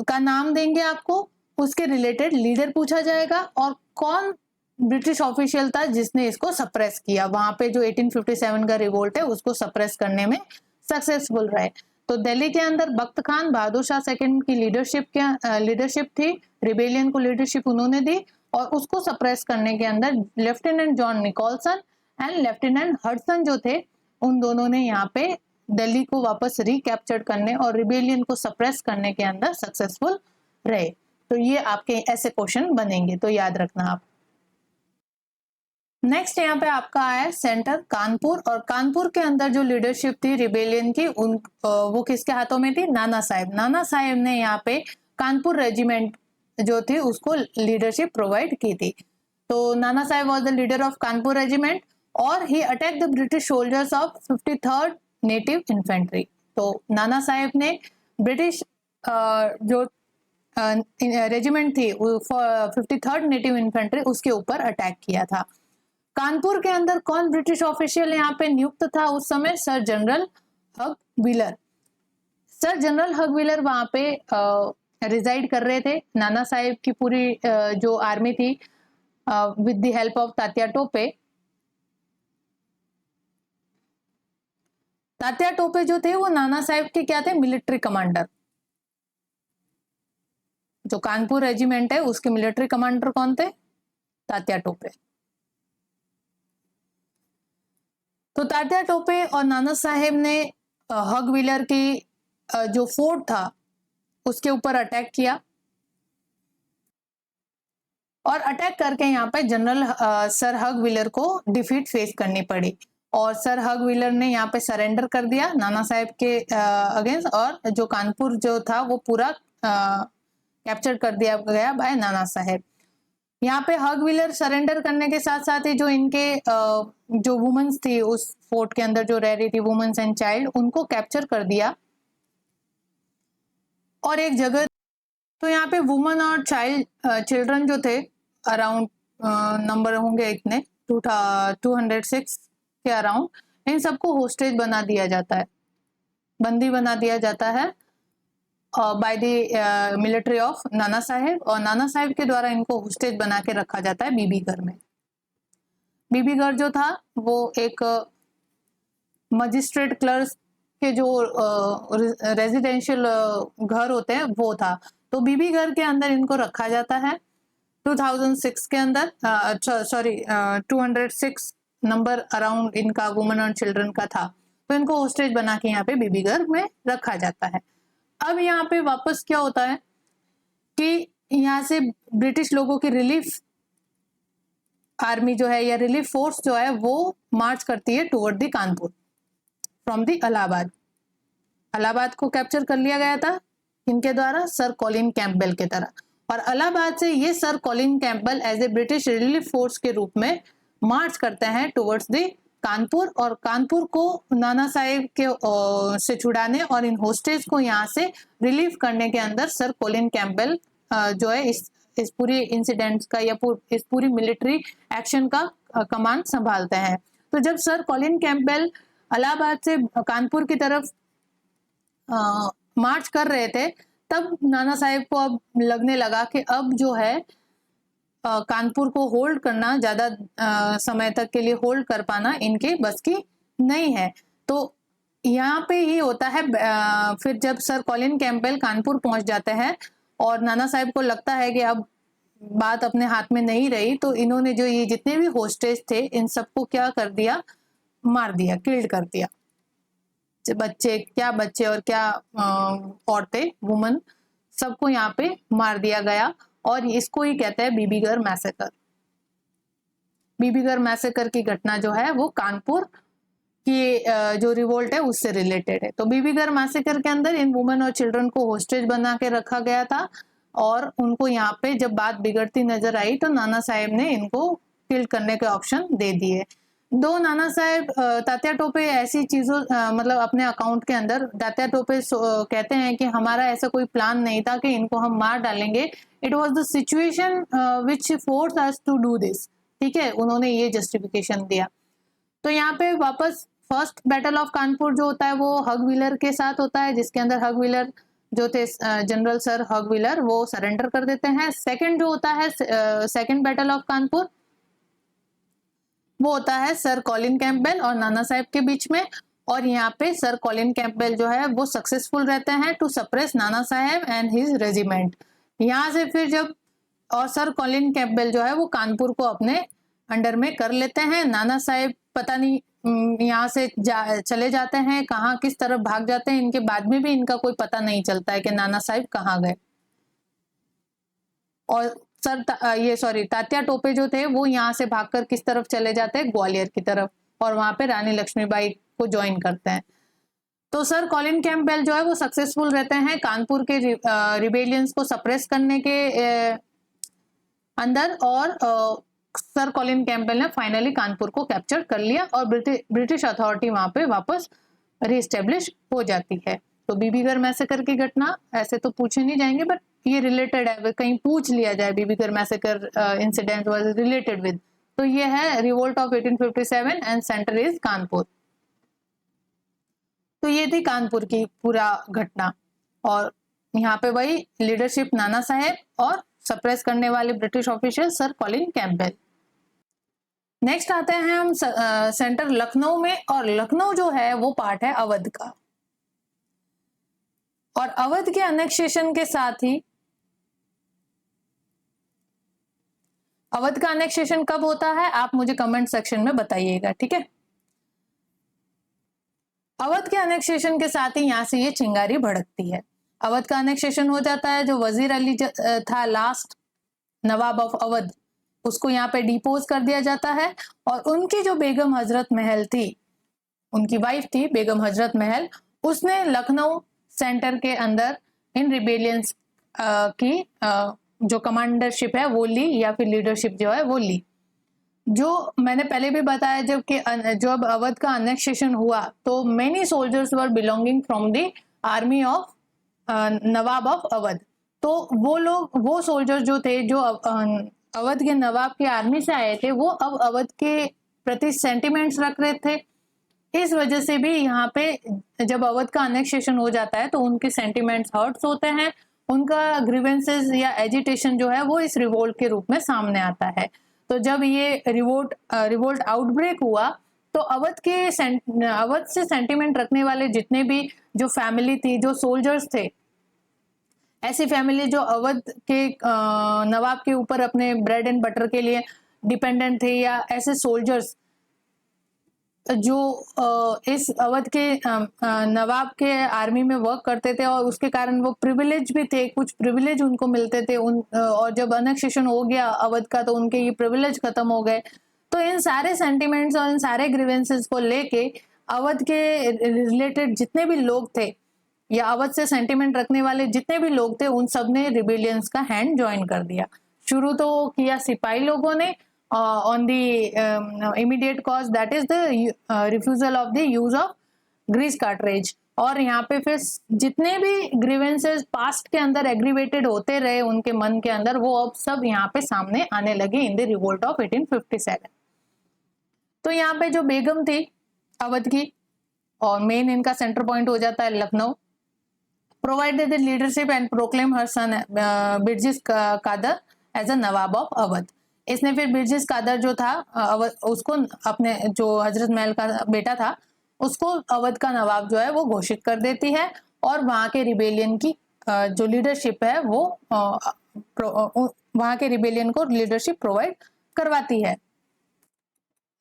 का नाम देंगे आपको, उसके रिलेटेड लीडर पूछा जाएगा और कौन ब्रिटिश ऑफिशियल था जिसने इसको सप्रेस किया, वहां पे जो 1857 का रिवोल्ट है उसको सप्रेस करने में सक्सेसफुल रहे। तो दिल्ली के अंदर बख्त खान, बहादुर शाह सेकंड की लीडरशिप थी, रिबेलियन को लीडरशिप उन्होंने दी, और उसको सप्रेस करने के अंदर lieutenant John Nicholson and lieutenant Hudson जो थे, उन दोनों ने यहाँ पे दिल्ली को वापस रिकैप्चर करने और रिबेलियन को सप्रेस करने के अंदर सक्सेसफुल रहे। तो ये आपके ऐसे क्वेश्चन बनेंगे, तो याद रखना आप। नेक्स्ट यहाँ पे आपका आया सेंटर कानपुर, और कानपुर के अंदर जो लीडरशिप थी रिबेलियन की वो किसके हाथों में थी? नाना साहेब। नाना साहेब ने यहाँ पे कानपुर रेजिमेंट जो थी उसको लीडरशिप प्रोवाइड की थी। तो Nana Saheb was the leader of Kanpur regiment और he attack the British soldiers of 53rd native infantry. तो नाना साहेब ने ब्रिटिश जो रेजिमेंट थी 53rd नेटिव इन्फेंट्री उसके ऊपर अटैक किया था। कानपुर के अंदर कौन ब्रिटिश ऑफिशियल यहाँ पे नियुक्त था उस समय? सर जनरल हग व्हीलर। सर जनरल हग व्हीलर वहां पे रिजाइड कर रहे थे। नाना साहेब की पूरी जो आर्मी थी with the help of Tatya Tope. Tatya Tope जो थे वो नाना साहेब के क्या थे? Military commander. जो कानपुर रेजिमेंट है उसके मिलिट्री कमांडर कौन थे? तात्या टोपे। तो तात्या टोपे और नाना साहेब ने हग व्हीलर की जो फोर्ट था उसके ऊपर अटैक किया और अटैक करके यहाँ पे जनरल सर हग व्हीलर को डिफीट फेस करनी पड़ी और सर हग व्हीलर ने यहाँ पे सरेंडर कर दिया नाना साहेब के अगेंस्ट, और जो कानपुर जो था वो पूरा कैप्चर कर दिया गया बाय नाना साहेब। यहाँ पे हग व्हीलर सरेंडर करने के साथ साथ ही जो इनके जो वुमेन्स थी उस फोर्ट के अंदर जो रह रही थी, वुमेन्स एंड चाइल्ड, उनको कैप्चर कर दिया और एक जगह। तो यहाँ पे वुमेन और चिल्ड्रन जो थे अराउंड नंबर होंगे इतने 206 के अराउंड, इन सबको होस्टेज बना दिया जाता है, बंदी बना दिया जाता है by the military of Nana Saheb, और नाना साहेब के द्वारा इनको होस्टेज बना के रखा जाता है बीबीगढ़ में। बीबीगढ़ जो था वो एक मजिस्ट्रेट क्लर्क के जो रेजिडेंशियल घर होते हैं वो था। तो बीबीगढ़ के अंदर इनको रखा जाता है 2006 के अंदर, 206 नंबर अराउंड इनका वुमेन और चिल्ड्रन का था। तो इनको होस्टेज बना के यहाँ पे बीबीगढ़ में रखा जाता है। अब यहाँ पे वापस क्या होता है कि यहाँ से ब्रिटिश लोगों की रिलीफ आर्मी जो है या रिलीफ फोर्स जो है वो मार्च करती है toward the Kanpur from the Allahabad. Allahabad को कैप्चर कर लिया गया था इनके द्वारा, सर कॉलिन कैंपबेल के तरह, और इलाहाबाद से ये sir Colin Campbell as a British relief force के रूप में मार्च करते हैं टुवर्ड्स द कानपुर, और कानपुर को नाना साहेब के से छुड़ाने और इन होस्टेज को यहाँ से रिलीव करने के अंदर सर कॉलिन कैंपबेल जो है इस पूरी इंसिडेंट्स का या इस पूरी मिलिट्री एक्शन का कमान संभालते हैं। तो जब सर कॉलिन कैंपबेल इलाहाबाद से कानपुर की तरफ मार्च कर रहे थे, तब नाना साहेब को अब लगने लगा कि अब जो है कानपुर को होल्ड करना, ज्यादा समय तक के लिए होल्ड कर पाना इनके बस की नहीं है। तो यहाँ पे ही होता है फिर जब सर कॉलिन कैंपबेल कानपुर पहुंच जाते हैं और नाना साहेब को लगता है कि अब बात अपने हाथ में नहीं रही, तो इन्होंने जो ये जितने भी होस्टेज थे इन सबको क्या कर दिया? मार दिया, किल्ड कर दिया। बच्चे और क्या औरतें, वुमन, सबको यहाँ पे मार दिया गया और इसको ही कहते हैं बीबीगढ़ मैसेकर। बीबीगढ़ मैसेकर की घटना जो है वो कानपुर की जो रिवोल्ट है उससे रिलेटेड है। तो बीबीगढ़ मैसेकर के अंदर इन वुमेन और चिल्ड्रन को होस्टेज बना के रखा गया था और उनको यहाँ पे जब बात बिगड़ती नजर आई तो नाना साहेब ने इनको किल करने के ऑप्शन दे दिए। दो नाना साहेब तात्या टोपे ऐसी चीजों मतलब अपने अकाउंट के अंदर तात्या टोपे कहते हैं कि हमारा ऐसा कोई प्लान नहीं था कि इनको हम मार डालेंगे, it was the situation which force us to do this. ठीक है, उन्होंने ये जस्टिफिकेशन दिया। तो यहाँ पे वापस फर्स्ट बैटल ऑफ कानपुर जो होता है वो हग व्हीलर के साथ होता है, जिसके अंदर हग व्हीलर जो थे जनरल सर हग व्हीलर वो सरेंडर कर देते हैं। सेकंड जो होता है सेकंड बैटल ऑफ कानपुर वो होता है सर कॉलिन कैंपबेल और नाना साहेब के बीच में, और यहाँ पे सर कॉलिन कैंपबेल जो है वो सक्सेसफुल रहते हैं to suppress Nana Saheb and his regiment. यहाँ से फिर जब और सर कॉलिन कैंपबेल जो है वो कानपुर को अपने अंडर में कर लेते हैं। नाना साहेब पता नहीं यहाँ से चले जाते हैं, कहाँ किस तरफ भाग जाते हैं, इनके बाद में भी इनका कोई पता नहीं चलता है कि नाना साहेब कहाँ गए। और तात्या टोपे जो थे वो यहाँ से भागकर किस तरफ चले जाते हैं, ग्वालियर की तरफ, और वहां पे रानी लक्ष्मीबाई को ज्वाइन करते हैं। तो सर कॉलिन कैंपबेल जो है वो सक्सेसफुल रहते हैं कानपुर के रिबेलियंस को सप्रेस करने के अंदर, और सर कॉलिन कैंपबेल ने फाइनली कानपुर को कैप्चर कर लिया और ब्रिटिश अथॉरिटी वहां पे वापस रीस्टेब्लिश हो जाती है। तो बीबीगढ़ मैसेकर की घटना ऐसे तो पूछे नहीं जाएंगे, बट ये रिलेटेड है, कहीं पूछ लिया जाए बीबीगढ़ massacre incident was related with, तो ये है revolt of 1857 and centre is Kanpur. तो ये थी कानपुर की पूरा घटना, और यहाँ पे वही लीडरशिप नाना साहेब और सप्रेस करने वाले British official sir Colin Campbell. Next आते हैं हम सेंटर लखनऊ में, और लखनऊ जो है वो पार्ट है अवध का, और अवध के अनेक्सेशन के साथ ही अवध का अनेक्सेशन कब होता है आप मुझे कमेंट सेक्शन में बताइएगा, ठीक है। अवध के अनेक्सेशन के साथ ही यहाँ से ये चिंगारी भड़कती है। अवध का अनेक्सेशन हो जाता है, जो वजीर अली था लास्ट नवाब ऑफ अवध, उसको यहाँ पे डिपोज कर दिया जाता है, और उनकी जो बेगम हजरत महल थी, उनकी वाइफ थी बेगम हजरत महल, उसने लखनऊ सेंटर के अंदर इन रिबेलियंस की जो कमांडरशिप है वो ली, या फिर लीडरशिप जो है वो ली। जो मैंने पहले भी बताया, जब अवध का अनेक्सेशन हुआ तो many soldiers were belonging from the army of Nawab of Awadh. तो वो सोल्जर्स जो थे जो अवध के नवाब की आर्मी से आए थे, वो अब अवध के प्रति सेंटिमेंट्स रख रहे थे। इस वजह से भी यहाँ पे जब अवध का अनेक्सेशन हो जाता है तो उनके सेंटिमेंट्स हर्ट्स होते हैं, उनका ग्रीवेंसेस या एजिटेशन जो है वो इस रिवोल्ट के रूप में सामने आता है। तो जब ये रिवोल्ट आउटब्रेक हुआ तो अवध से सेंटिमेंट रखने वाले जितने भी जो फैमिली थी, जो सोल्जर्स थे, ऐसी फैमिली जो अवध के नवाब के ऊपर अपने ब्रेड एंड बटर के लिए डिपेंडेंट थे, या ऐसे सोल्जर्स जो इस अवध के नवाब के आर्मी में वर्क करते थे, और उसके कारण वो प्रिविलेज भी थे, कुछ प्रिविलेज उनको मिलते थे और जब अनेक्सेशन हो गया अवध का तो उनके ये प्रिविलेज खत्म हो गए। तो इन सारे सेंटिमेंट्स और इन सारे ग्रीवेंसेस को लेके अवध के रिलेटेड जितने भी लोग थे, या अवध से सेंटिमेंट रखने वाले जितने भी लोग थे, उन सब ने रिबेलियंस का हैंड ज्वाइन कर दिया। शुरू तो किया सिपाही लोगों ने on the immediate cause, that is the refusal of the use of grease cartridge. और यहाँ पे फिर जितने भी ग्रीवेंसेस पास्ट के अंदर एग्रीवेटेड होते रहे उनके मन के अंदर, वो अब सब यहाँ पे सामने आने लगे इन द रिवोल्ट ऑफ 1857। तो यहाँ पे जो बेगम थी अवध की, और मेन इनका सेंटर पॉइंट हो जाता है Lucknow, provided the leadership and proclaim her son Birjis Qadir as a nawab of Awadh. इसने फिर बिरजिस कादर जो था उसको, अपने जो हजरत महल का बेटा था, उसको अवध का नवाब जो है वो घोषित कर देती है, और वहां के रिबेलियन की जो लीडरशिप है वो वहां के रिबेलियन को लीडरशिप प्रोवाइड करवाती है।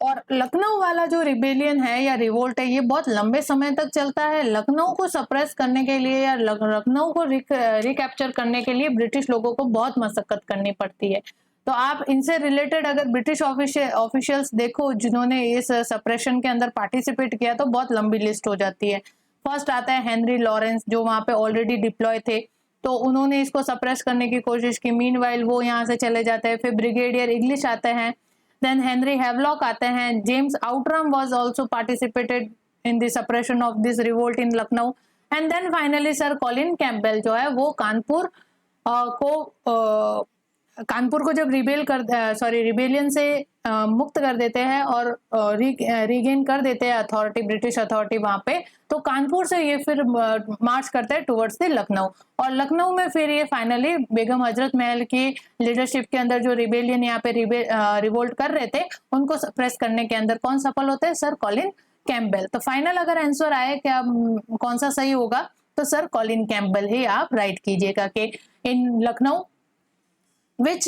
और लखनऊ वाला जो रिबेलियन है या रिवोल्ट है, ये बहुत लंबे समय तक चलता है। लखनऊ को सप्रेस करने के लिए या लखनऊ को रिकैप्चर करने के लिए ब्रिटिश लोगों को बहुत मशक्कत करनी पड़ती है। तो आप इनसे रिलेटेड अगर ब्रिटिश ऑफिशियल्स देखो जिन्होंने इस सप्रेशन के अंदर पार्टिसिपेट किया, तो बहुत लंबी लिस्ट हो जाती है। फर्स्ट आता है हेनरी लॉरेंस, जो वहां पे ऑलरेडी डिप्लॉय थे, तो उन्होंने इसको सप्रेस करने की कोशिश की। मीनवाइल वो यहाँ से चले जाते हैं। फिर ब्रिगेडियर इंग्लिश आते हैं, देन हेनरी हैवलॉक आते हैं, James Outram was also participated in the suppression of this revolt in Lucknow, and then finally sir Colin Campbell जो है वो कानपुर को जब रिबेलियन से मुक्त कर देते हैं और रीगेन कर देते हैं अथॉरिटी, ब्रिटिश अथॉरिटी वहां पे, तो कानपुर से ये फिर मार्च करते हैं टुवर्ड्स द लखनऊ, और लखनऊ में फिर ये फाइनली बेगम हजरत महल की लीडरशिप के अंदर जो रिबेलियन यहाँ पे रिवोल्ट कर रहे थे उनको सप्रेस करने के अंदर कौन सफल होते हैं? Sir Colin Campbell. तो फाइनल अगर आंसर आए कि अब कौन सा सही होगा, तो सर कॉलिन कैम्पबेल ही आप राइट कीजिएगा कि इन Lucknow which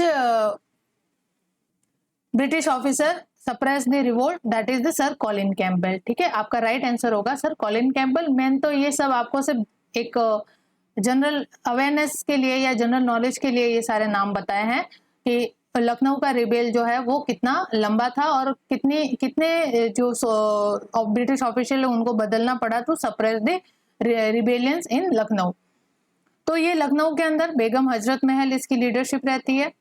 British officer suppressed the revolt, that is the Sir Colin Campbell। ठीक है, आपका राइट आंसर होगा सर कॉलिन कैम्पबेल। मैंने तो ये सब आपको सिर्फ एक जनरल अवेयरनेस के लिए या जनरल नॉलेज के लिए ये सारे नाम बताए हैं कि लखनऊ का रिबेल जो है वो कितना लंबा था और कितने जो ब्रिटिश ऑफिशियल है उनको बदलना पड़ा टू सप्रेस द रिबेलियंस इन लखनऊ। तो ये लखनऊ के अंदर बेगम हजरत महल इसकी लीडरशिप रहती है,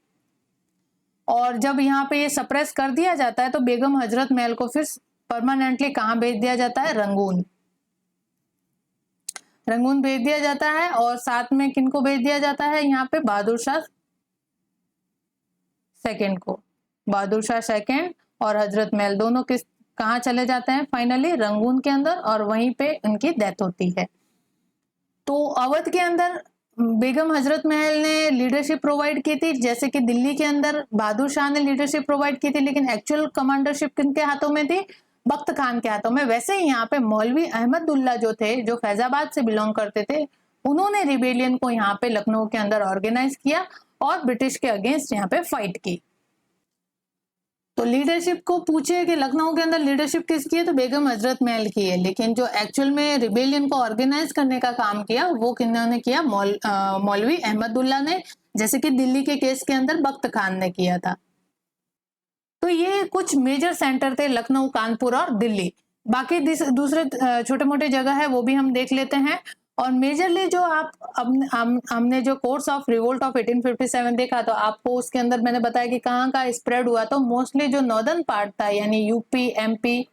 और जब यहाँ पे ये सप्रेस कर दिया जाता है तो बेगम हजरत महल को फिर परमानेंटली कहाँ भेज दिया जाता है? रंगून भेज दिया जाता है, और साथ में किनको भेज दिया जाता है यहाँ पे? बहादुर शाह सेकंड को। बहादुर शाह सेकंड और हजरत महल दोनों कहाँ चले जाते हैं? फाइनली रंगून के अंदर, और वहीं पे उनकी डेथ होती है। तो अवध के अंदर बेगम हजरत महल ने लीडरशिप प्रोवाइड की थी, जैसे कि दिल्ली के अंदर बहादुर शाह ने लीडरशिप प्रोवाइड की थी, लेकिन एक्चुअल कमांडरशिप किनके हाथों में थी? बख्त खान के हाथों में। वैसे ही यहाँ पे मौलवी अहमदुल्ला जो थे, जो फैजाबाद से बिलोंग करते थे, उन्होंने रिबेलियन को यहाँ पे लखनऊ के अंदर ऑर्गेनाइज किया और ब्रिटिश के अगेंस्ट यहाँ पे फाइट की। तो लीडरशिप को पूछे कि लखनऊ के अंदर लीडरशिप किसकी है, तो बेगम हजरत महल की है, लेकिन जो एक्चुअल में रिबेलियन को ऑर्गेनाइज करने का काम किया वो किन्होंने किया? मौलवी अहमदुल्ला ने, जैसे कि दिल्ली के केस के अंदर बख्त खान ने किया था। तो ये कुछ मेजर सेंटर थे, लखनऊ, कानपुर और दिल्ली। बाकी दूसरे छोटे मोटे जगह है वो भी हम देख लेते हैं। और मेजरली जो हमने जो कोर्स ऑफ रिवोल्ट ऑफ 1857 देखा, तो आपको उसके अंदर मैंने बताया कि कहाँ का स्प्रेड हुआ, तो मोस्टली जो नॉर्दर्न पार्ट था, यानी यूपी, एमपी,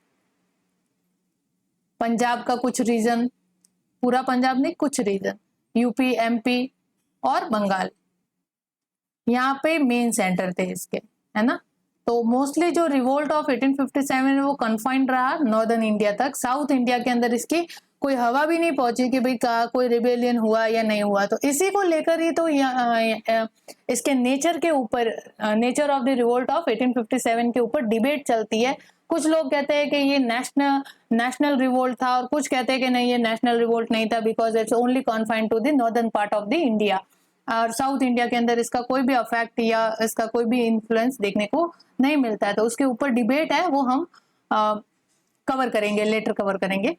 पंजाब का कुछ रीजन, पूरा पंजाब नहीं, कुछ रीजन, यूपी, एमपी और बंगाल, यहाँ पे मेन सेंटर थे इसके, है ना। तो मोस्टली जो रिवोल्ट ऑफ 1857 है वो कन्फाइंड रहा नॉर्दर्न इंडिया तक। साउथ इंडिया के अंदर इसकी कोई हवा भी नहीं पहुंची कि भाई कोई रिबेलियन हुआ या नहीं हुआ। तो इसी को लेकर ही तो इसके नेचर के ऊपर, nature of the revolt of 1857 के ऊपर डिबेट चलती है। कुछ लोग कहते हैं कि ये नेशनल रिवोल्ट था, और कुछ कहते हैं कि नहीं, ये नेशनल रिवोल्ट नहीं था, because it's only confined to the northern part of the India, और साउथ इंडिया के अंदर इसका कोई भी अफेक्ट या इसका कोई भी इन्फ्लुएंस देखने को नहीं मिलता है। तो उसके ऊपर डिबेट है, वो हम कवर करेंगे, लेटर कवर करेंगे।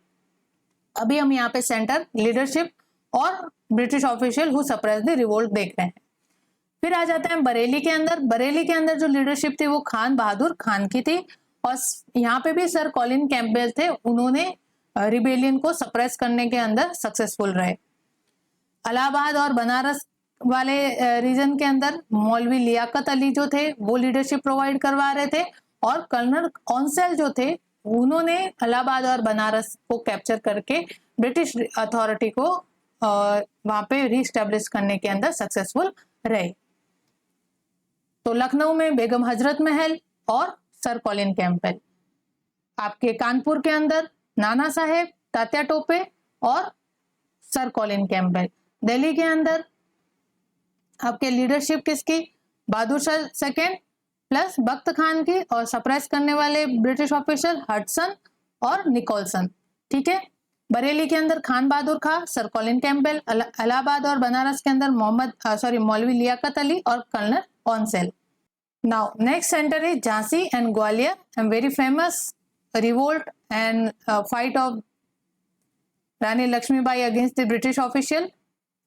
अभी हम यहाँ पे सेंटर, लीडरशिप और British official who suppress the revolt देख रहे हैं। फिर आ जाते हैं बरेली के अंदर। बरेली के अंदर जो लीडरशिप थी वो खान बहादुर खान की थी, और यहाँ पे भी सर कॉलिन कैम्पबेल थे, उन्होंने रिबेलियन को सप्रेस करने के अंदर सक्सेसफुल रहे। इलाहाबाद और बनारस वाले रीजन के अंदर मौलवी लियाकत अली जो थे वो लीडरशिप प्रोवाइड करवा रहे थे, और कर्नल ऑनसेल जो थे उन्होंने इलाहाबाद और बनारस को कैप्चर करके ब्रिटिश अथॉरिटी को वहां पे रीस्टेब्लिश करने के अंदर सक्सेसफुल रहे। तो लखनऊ में बेगम हजरत महल और सर कॉलिन कैम्पबेल, आपके कानपुर के अंदर नाना साहेब, तात्या टोपे और सर कॉलिन कैम्पबेल। दिल्ली के अंदर आपके लीडरशिप किसकी? बहादुर शाह सेकेंड प्लस बख्त खान की, और सप्रेस करने वाले ब्रिटिश ऑफिसर हडसन और निकोलसन। ठीक है। बरेली के अंदर Khan Bahadur Khan, sir Colin Campbell. Allahabad और बनारस के अंदर मौलवी लियाकत अली और कर्नल ऑनसेल। Now next centre is Jhansi and Gwalior, and very famous revolt and fight of Rani Lakshmibai against the British official.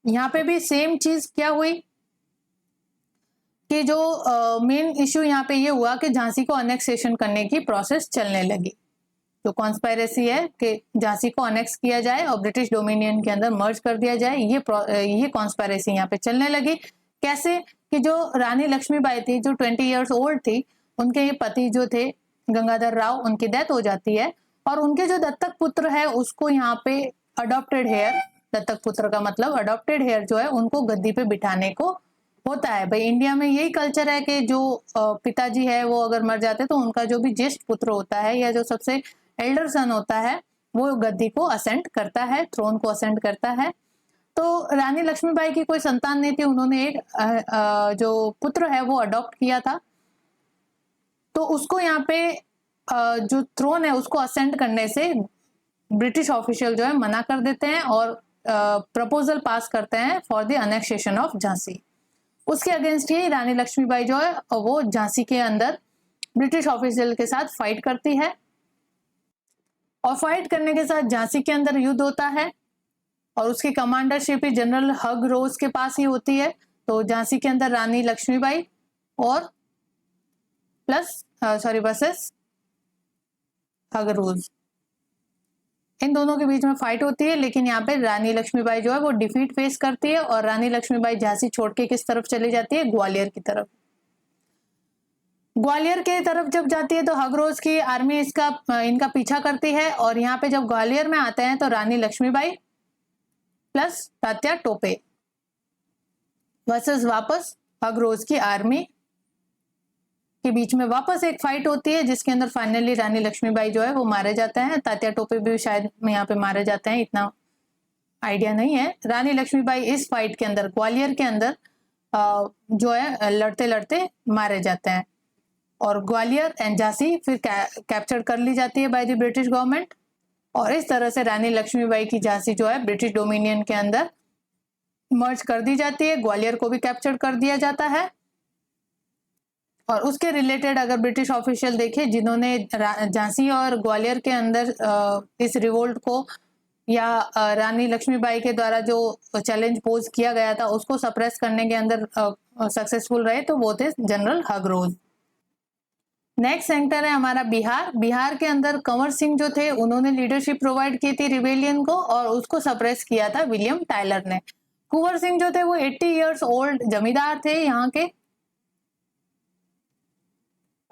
यहाँ पे भी सेम चीज क्या हुई कि जो मेन इश्यू यहाँ पे ये हुआ कि झांसी को अनेक्सेशन करने की प्रोसेस चलने लगी। जो कॉन्स्पायरेसी है कि झांसी को अनेक्स किया जाए और ब्रिटिश डोमिनियन के अंदर मर्ज कर दिया जाए, ये कॉन्स्पायरेसी यहाँ पे चलने लगी। कैसे कि जो रानी लक्ष्मीबाई थी, जो 20 इयर्स ओल्ड थी, उनके ये पति जो थे गंगाधर राव, उनकी डेथ हो जाती है और उनके जो दत्तक पुत्र है उसको यहाँ पे अडॉप्टेड हेयर, दत्तक पुत्र का मतलब अडॉप्टेड हेयर जो है उनको गद्दी पे बिठाने को होता है। भाई इंडिया में यही कल्चर है कि जो पिताजी है वो अगर मर जाते तो उनका जो भी ज्येष्ठ पुत्र होता है या जो सबसे एल्डर सन होता है वो गद्दी को असेंड करता है, थ्रोन को असेंड करता है। तो रानी लक्ष्मीबाई की कोई संतान नहीं थी, उन्होंने एक जो पुत्र है वो अडॉप्ट किया था। तो उसको यहाँ पे जो थ्रोन है उसको असेंड करने से ब्रिटिश ऑफिशियल जो है मना कर देते हैं और प्रपोजल पास करते हैं for the annexation of Jhansi. उसके अगेंस्ट ही रानी लक्ष्मीबाई जो है वो झांसी के अंदर ब्रिटिश ऑफिशियल के साथ फाइट करती है और फाइट करने के साथ झांसी के अंदर युद्ध होता है और उसकी कमांडरशिप ही जनरल हग रोज के पास ही होती है। तो झांसी के अंदर रानी लक्ष्मीबाई और वर्सेस हग रोज, इन दोनों के बीच में फाइट होती है। लेकिन यहाँ पे रानी लक्ष्मीबाई जो है वो डिफीट फेस करती है और रानी लक्ष्मीबाई झांसी छोड़ के किस तरफ चली जाती है? ग्वालियर की तरफ। ग्वालियर की तरफ जब जाती है तो हगरोज की आर्मी इनका पीछा करती है और यहाँ पे जब ग्वालियर में आते हैं तो रानी लक्ष्मीबाई प्लस तात्या टोपे वर्सेस वापस हगरोज की आर्मी के बीच में वापस एक फाइट होती है जिसके अंदर फाइनली रानी लक्ष्मीबाई जो है वो मारे जाते हैं। तात्या टोपे भी शायद यहाँ पे मारे जाते हैं, इतना आइडिया नहीं है। रानी लक्ष्मीबाई इस फाइट के अंदर ग्वालियर के अंदर जो है लड़ते लड़ते मारे जाते हैं और ग्वालियर एंड झांसी फिर कैप्चर कर ली जाती है बाय द ब्रिटिश गवर्नमेंट और इस तरह से रानी लक्ष्मीबाई की झांसी जो है ब्रिटिश डोमिनियन के अंदर मर्ज कर दी जाती है। ग्वालियर को भी कैप्चर कर दिया जाता है और उसके रिलेटेड अगर ब्रिटिश ऑफिशियल देखे जिन्होंने झांसी और ग्वालियर के अंदर इस रिवोल्ट को या रानी लक्ष्मीबाई के द्वारा जो चैलेंज पोज किया गया था उसको सप्रेस करने के अंदर सक्सेसफुल रहे तो वो थे जनरल हगरोज। नेक्स्ट सेक्टर है हमारा बिहार। बिहार के अंदर कंवर सिंह जो थे उन्होंने लीडरशिप प्रोवाइड की थी रिबेलियन को और उसको सप्रेस किया था विलियम टाइलर ने। कुंवर सिंह जो थे वो 80 इयर्स ओल्ड जमींदार थे यहाँ के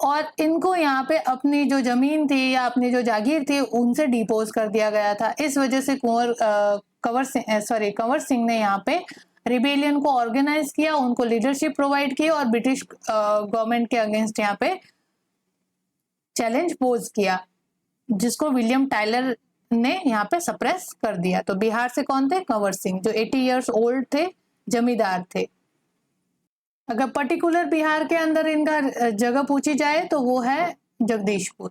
और इनको यहाँ पे अपनी जो जमीन थी या अपनी जो जागीर थी उनसे डिपोज कर दिया गया था। इस वजह से कंवर सिंह ने यहाँ पे रिबेलियन को ऑर्गेनाइज किया, उनको लीडरशिप प्रोवाइड की और ब्रिटिश गवर्नमेंट के अगेंस्ट यहाँ पे चैलेंज पोज किया जिसको विलियम टाइलर ने यहाँ पे सप्रेस कर दिया। तो बिहार से कौन थे? कंवर सिंह जो 80 इयर्स ओल्ड थे, जमींदार थे। अगर पर्टिकुलर बिहार के अंदर इनका जगह पूछी जाए तो वो है जगदीशपुर।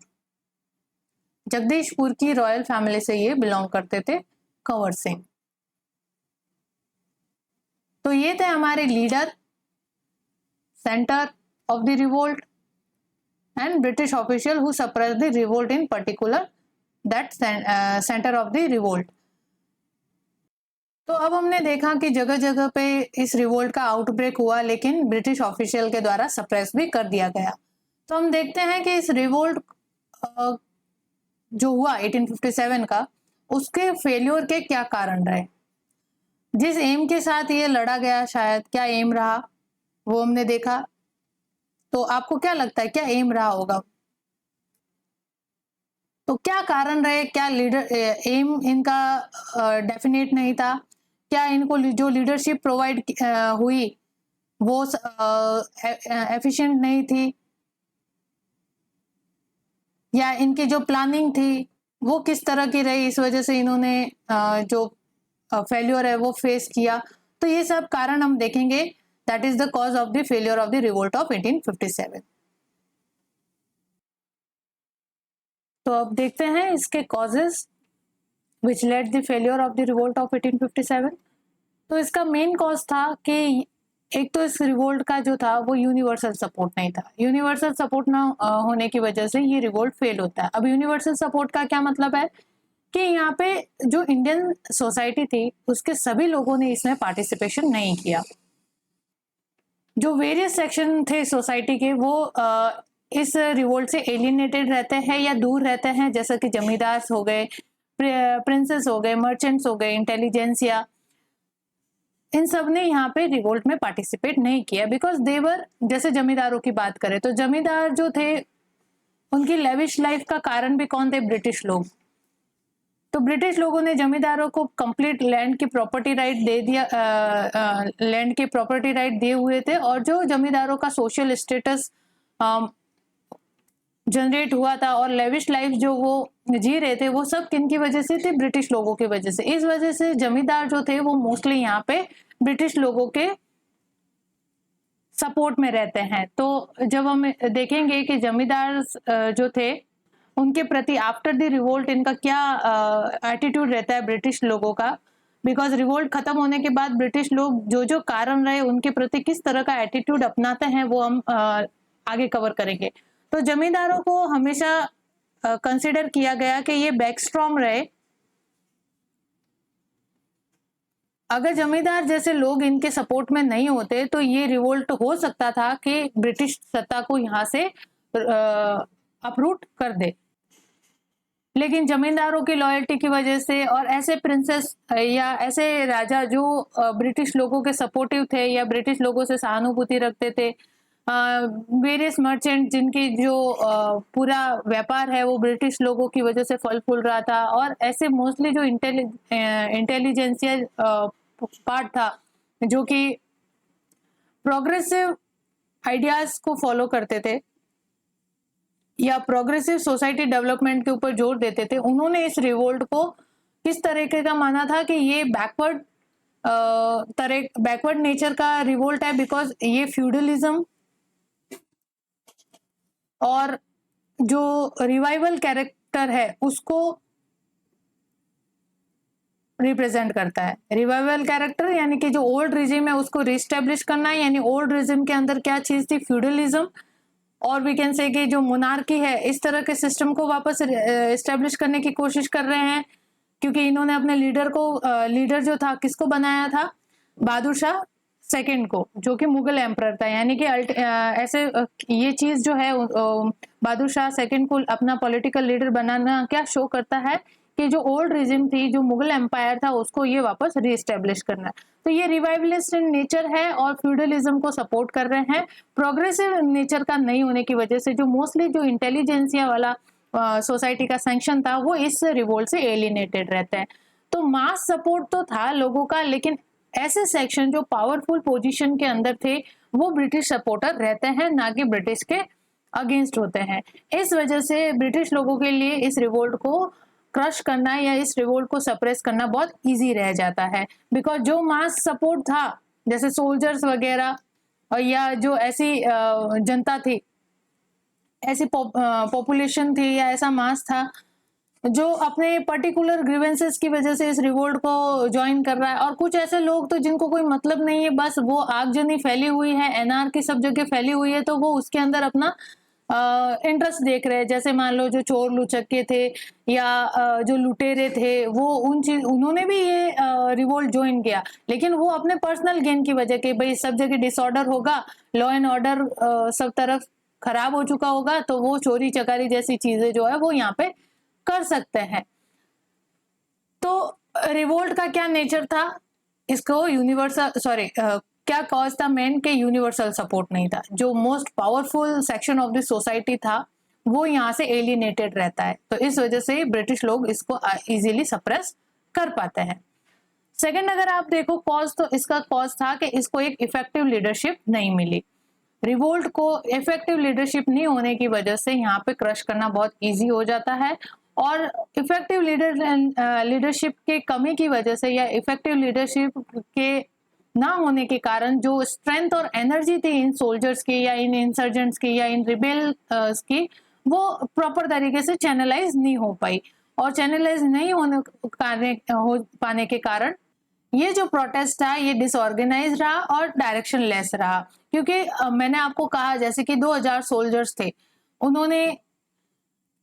जगदीशपुर की रॉयल फैमिली से ये बिलोंग करते थे कंवर सिंह। तो ये थे हमारे leader, centre of the revolt and British official who suppress the revolt in particular that centre of the revolt. तो अब हमने देखा कि जगह जगह पे इस रिवोल्ट का आउटब्रेक हुआ लेकिन ब्रिटिश ऑफिशियल के द्वारा सप्रेस भी कर दिया गया। तो हम देखते हैं कि इस रिवोल्ट जो हुआ 1857 का उसके फेल्योर के क्या कारण रहे, जिस एम के साथ ये लड़ा गया शायद क्या एम रहा वो हमने देखा। तो आपको क्या लगता है क्या एम रहा होगा? तो क्या कारण रहे, क्या लीडर एम इनका डेफिनेट नहीं था, क्या इनको जो लीडरशिप प्रोवाइड हुई वो एफिशिएंट नहीं थी, या इनकी जो प्लानिंग थी वो किस तरह की रही, इस वजह से इन्होंने जो फेल्योर है वो फेस किया। तो ये सब कारण हम देखेंगे। That is the cause of the failure of the revolt of 1857। तो अब देखते हैं इसके causes which lead the failure of the revolt of 1857। तो इसका मेन कॉज था कि एक तो इस रिवोल्ट का जो था वो यूनिवर्सल सपोर्ट नहीं था। यूनिवर्सल सपोर्ट ना होने की वजह से ये रिवोल्ट फेल होता है। अब यूनिवर्सल सपोर्ट का क्या मतलब है कि यहाँ पे जो इंडियन सोसाइटी थी उसके सभी लोगों ने इसमें पार्टिसिपेशन नहीं किया। जो वेरियस सेक्शन थे सोसाइटी के वो इस रिवोल्ट से एलिनेटेड रहते हैं या दूर रहते हैं, जैसे कि जमींदार हो गए, प्रिंसेस हो गए, मर्चेंट्स हो गए, इंटेलिजेंसिया, इन सब ने यहाँ पे रिवोल्ट में पार्टिसिपेट नहीं किया बिकॉज देवर, जैसे जमींदारों की बात करें तो जमींदार जो थे उनकी लेविश लाइफ का कारण भी कौन थे? ब्रिटिश लोग। तो ब्रिटिश लोगों ने जमींदारों को कंप्लीट लैंड की प्रॉपर्टी राइट दे दिया, लैंड के प्रॉपर्टी राइट दिए हुए थे, और जो जमींदारों का सोशल स्टेटस जनरेट हुआ था और लेविश लाइफ जो वो जी रहे थे, वो सब किन की वजह से थे? ब्रिटिश लोगों की वजह से। इस वजह से जमींदार जो थे वो मोस्टली यहाँ पे ब्रिटिश लोगों के सपोर्ट में रहते हैं। तो जब हम देखेंगे कि जमींदार जो थे उनके प्रति आफ्टर द रिवोल्ट इनका क्या एटीट्यूड रहता है ब्रिटिश लोगों का, बिकॉज रिवोल्ट खत्म होने के बाद ब्रिटिश लोग जो जो कारण रहे उनके प्रति किस तरह का एटीट्यूड अपनाते हैं, वो हम आगे कवर करेंगे। तो जमींदारों को हमेशा कंसिडर किया गया कि ये बैकस्ट्रॉम रहे। अगर जमींदार जैसे लोग इनके सपोर्ट में नहीं होते तो ये रिवोल्ट हो सकता था कि ब्रिटिश सत्ता को यहाँ से अपरूट कर दे। लेकिन जमींदारों की लॉयल्टी की वजह से और ऐसे प्रिंसेस या ऐसे राजा जो ब्रिटिश लोगों के सपोर्टिव थे या ब्रिटिश लोगों से सहानुभूति रखते थे, वेरियस मर्चेंट जिनकी जो पूरा व्यापार है वो ब्रिटिश लोगों की वजह से फल फूल रहा था, और ऐसे मोस्टली जो इंटेलिजेंसिया पार्ट था जो कि प्रोग्रेसिव आइडियाज को फॉलो करते थे या प्रोग्रेसिव सोसाइटी डेवलपमेंट के ऊपर जोर देते थे, उन्होंने इस रिवोल्ट को किस तरीके का माना था कि ये बैकवर्ड नेचर का रिवोल्ट है, बिकॉज ये फ्यूडलिज्म और जो रिवाइवल कैरेक्टर है उसको रिप्रेजेंट करता है। रिवाइवल कैरेक्टर यानी कि जो ओल्ड रिजिम है उसको रिस्टेब्लिश करना है, यानी ओल्ड रिजिम के अंदर क्या चीज थी? फ्यूडलिज्म, और वी कैन से कि जो मोनार्की है इस तरह के सिस्टम को वापस एस्टेब्लिश करने की कोशिश कर रहे हैं, क्योंकि इन्होंने अपने लीडर जो था किसको बनाया था? बहादुर शाह सेकंड को, जो कि मुगल एम्परर था। यानी कि ऐसे ये चीज जो है बहादुर शाह सेकंड को अपना पॉलिटिकल लीडर बनाना क्या शो करता है कि जो ओल्ड रिजिम थी, जो मुगल एम्पायर था, उसको ये वापस रीएस्टेब्लिश करना है। तो ये रिवाइवलिस्ट इन नेचर है और फ्यूडलिज्म को सपोर्ट कर रहे हैं। प्रोग्रेसिव नेचर का नहीं होने की वजह से जो मोस्टली जो इंटेलिजेंसिया वाला सोसाइटी का सैंक्शन था वो इस रिवोल्ट से एलिनेटेड रहते हैं। तो मास सपोर्ट तो था लोगों का, लेकिन ऐसे सेक्शन जो पावरफुल पोजीशन के अंदर थे वो ब्रिटिश सपोर्टर रहते हैं, ना कि ब्रिटिश के अगेंस्ट होते हैं। इस वजह से ब्रिटिश लोगों के लिए इस रिवोल्ट को क्रश करना या इस रिवोल्ट को सप्रेस करना बहुत इजी रह जाता है, बिकॉज जो मास सपोर्ट था जैसे सोल्जर्स वगैरह और या जो ऐसी जनता थी, ऐसी पॉपुलेशन थी या ऐसा मास था जो अपने पर्टिकुलर ग्रीवेंसेस की वजह से इस रिवोल्ट को ज्वाइन कर रहा है, और कुछ ऐसे लोग तो जिनको कोई मतलब नहीं है, बस वो आगजनी फैली हुई है, एनआरकी सब जगह फैली हुई है, तो वो उसके अंदर अपना इंटरेस्ट देख रहे हैं। जैसे मान लो जो चोर लुचक्के थे या जो लुटेरे थे, वो उन्होंने भी ये रिवोल्ट ज्वाइन किया, लेकिन वो अपने पर्सनल गेन की वजह के, भाई सब जगह डिसऑर्डर होगा, लॉ एंड ऑर्डर सब तरफ खराब हो चुका होगा, तो वो चोरी चकारी जैसी चीजें जो है वो यहाँ पे कर सकते हैं। तो रिवोल्ट का क्या नेचर था? इसको यूनिवर्सल क्या कॉज था मेन के यूनिवर्सल सपोर्ट नहीं था। जो most powerful section of the society था वो यहाँ से एलिनेटेड रहता है, तो इस वजह से ब्रिटिश लोग इसको इजीली सप्रेस कर पाते हैं। सेकंड, अगर आप देखो कॉज, तो इसका कॉज था कि इसको एक इफेक्टिव लीडरशिप नहीं मिली। रिवोल्ट को इफेक्टिव लीडरशिप नहीं होने की वजह से यहाँ पे क्रश करना बहुत इजी हो जाता है, और इफेक्टिव लीडरशिप के कमी की वजह से या इफेक्टिव लीडरशिप के ना होने के कारण जो स्ट्रेंथ और एनर्जी थी इन सोल्जर्स की या इन इंसर्जेंट्स की या इन रिबेल्स की, वो प्रॉपर तरीके से चैनलाइज नहीं हो पाई, और चैनलाइज नहीं हो पाने के कारण ये जो प्रोटेस्ट था ये डिसऑर्गेनाइज रहा और डायरेक्शन लेस रहा। क्योंकि मैंने आपको कहा जैसे कि 2000 सोल्जर्स थे, उन्होंने